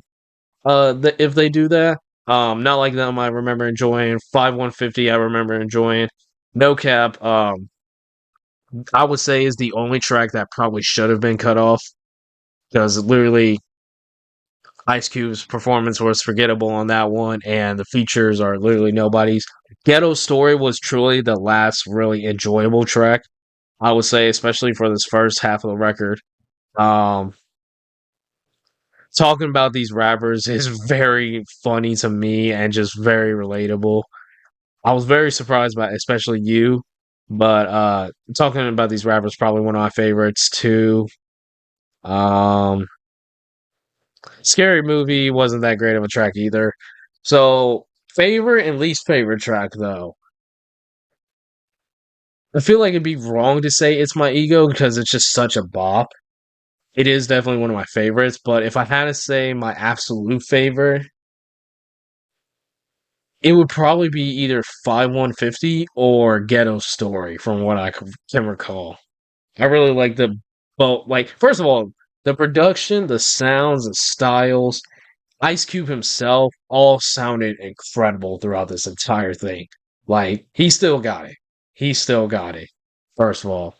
If they do that, not like them. I remember enjoying 5150. I remember enjoying No Cap. I would say is the only track that probably should have been cut off because literally Ice Cube's performance was forgettable on that one, and the features are literally nobody's. Ghetto Story was truly the last really enjoyable track, I would say, especially for this first half of the record. Talking about these rappers is very funny to me and just very relatable. I was very surprised by especially you, but talking about these rappers probably one of my favorites too. Scary Movie wasn't that great of a track either. So, favorite and least favorite track though. I feel like it'd be wrong to say It's My Ego because it's just such a bop. It is definitely one of my favorites, but if I had to say my absolute favorite, it would probably be either 5150 or Ghetto Story from what I can recall. I really like the both. Like, first of all, the production, the sounds, the styles, Ice Cube himself all sounded incredible throughout this entire thing. Like, he still got it. He still got it. First of all.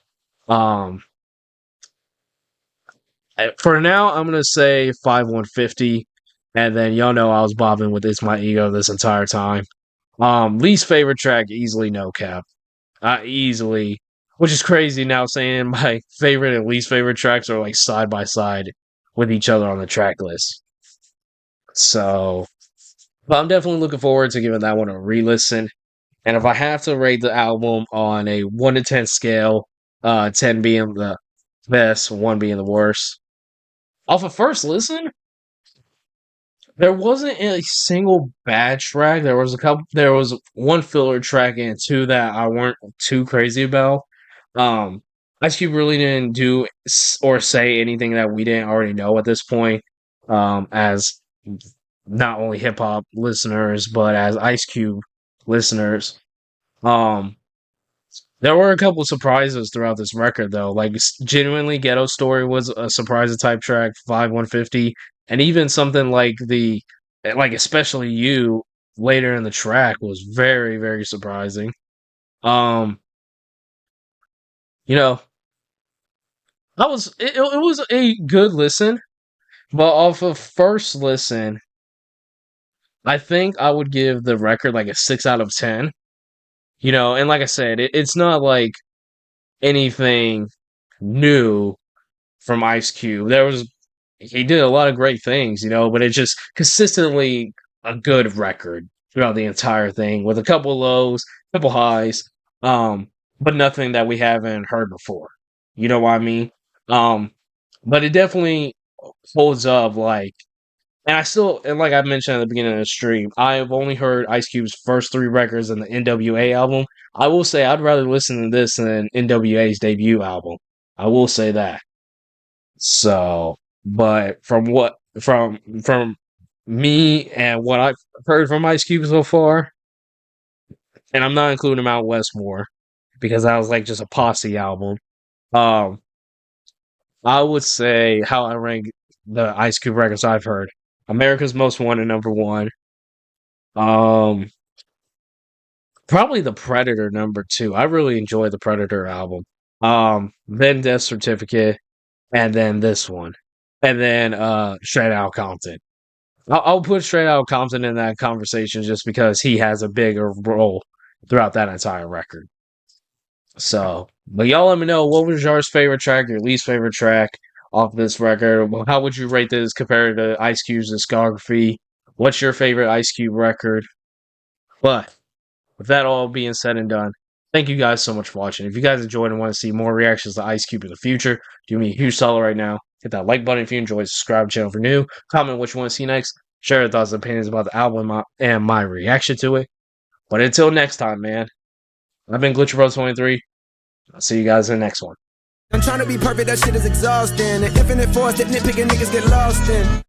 For now, I'm going to say 5150. And then y'all know I was bobbing with It's My Ego this entire time. Least favorite track, easily No Cap. Easily. Which is crazy now saying my favorite and least favorite tracks are like side by side with each other on the track list. So, but I'm definitely looking forward to giving that one a re-listen. And if I have to rate the album on a 1 to 10 scale, 10 being the best, 1 being the worst, off of first listen, there wasn't a single bad track. There was one filler track and 2 that I weren't too crazy about. Ice Cube really didn't do or say anything that we didn't already know at this point. As not only hip hop listeners, but as Ice Cube listeners. Um, there were a couple surprises throughout this record, though. Like, genuinely, Ghetto Story was a surprise type track, 5150, and even something like especially You later in the track was very, very surprising. Um, you know, it was a good listen, but off of first listen, I think I would give the record like a 6 out of 10. And like I said, it's not like anything new from Ice Cube. He did a lot of great things, but it's just consistently a good record throughout the entire thing with a couple lows, couple highs, but nothing that we haven't heard before. You know what I mean? But it definitely holds up, and like I mentioned at the beginning of the stream, I've only heard Ice Cube's first 3 records in the NWA album. I will say I'd rather listen to this than NWA's debut album. I will say that. So, but from me and what I've heard from Ice Cube so far, and I'm not including Mount Westmore because that was like just a posse album. I would say how I rank the Ice Cube records I've heard. America's Most Wanted, number 1. Probably The Predator, number 2. I really enjoy the Predator album. Then Death Certificate, and then this one. And then Straight Outta Compton. I'll put Straight Outta Compton in that conversation just because he has a bigger role throughout that entire record. So, but y'all let me know, what was your favorite track, your least favorite track off this record? How would you rate this compared to Ice Cube's discography? What's your favorite Ice Cube record? But with that all being said and done, thank you guys so much for watching. If you guys enjoyed and want to see more reactions to Ice Cube in the future, do me a huge solid right now. Hit that like button if you enjoyed, subscribe to the channel for new, comment what you want to see next, share your thoughts and opinions about the album and my reaction to it. But until next time, man, I've been GlitcherBro23. I'll see you guys in the next one. I'm trying to be perfect, that shit is exhausting. An infinite force that nitpicking niggas get lost in.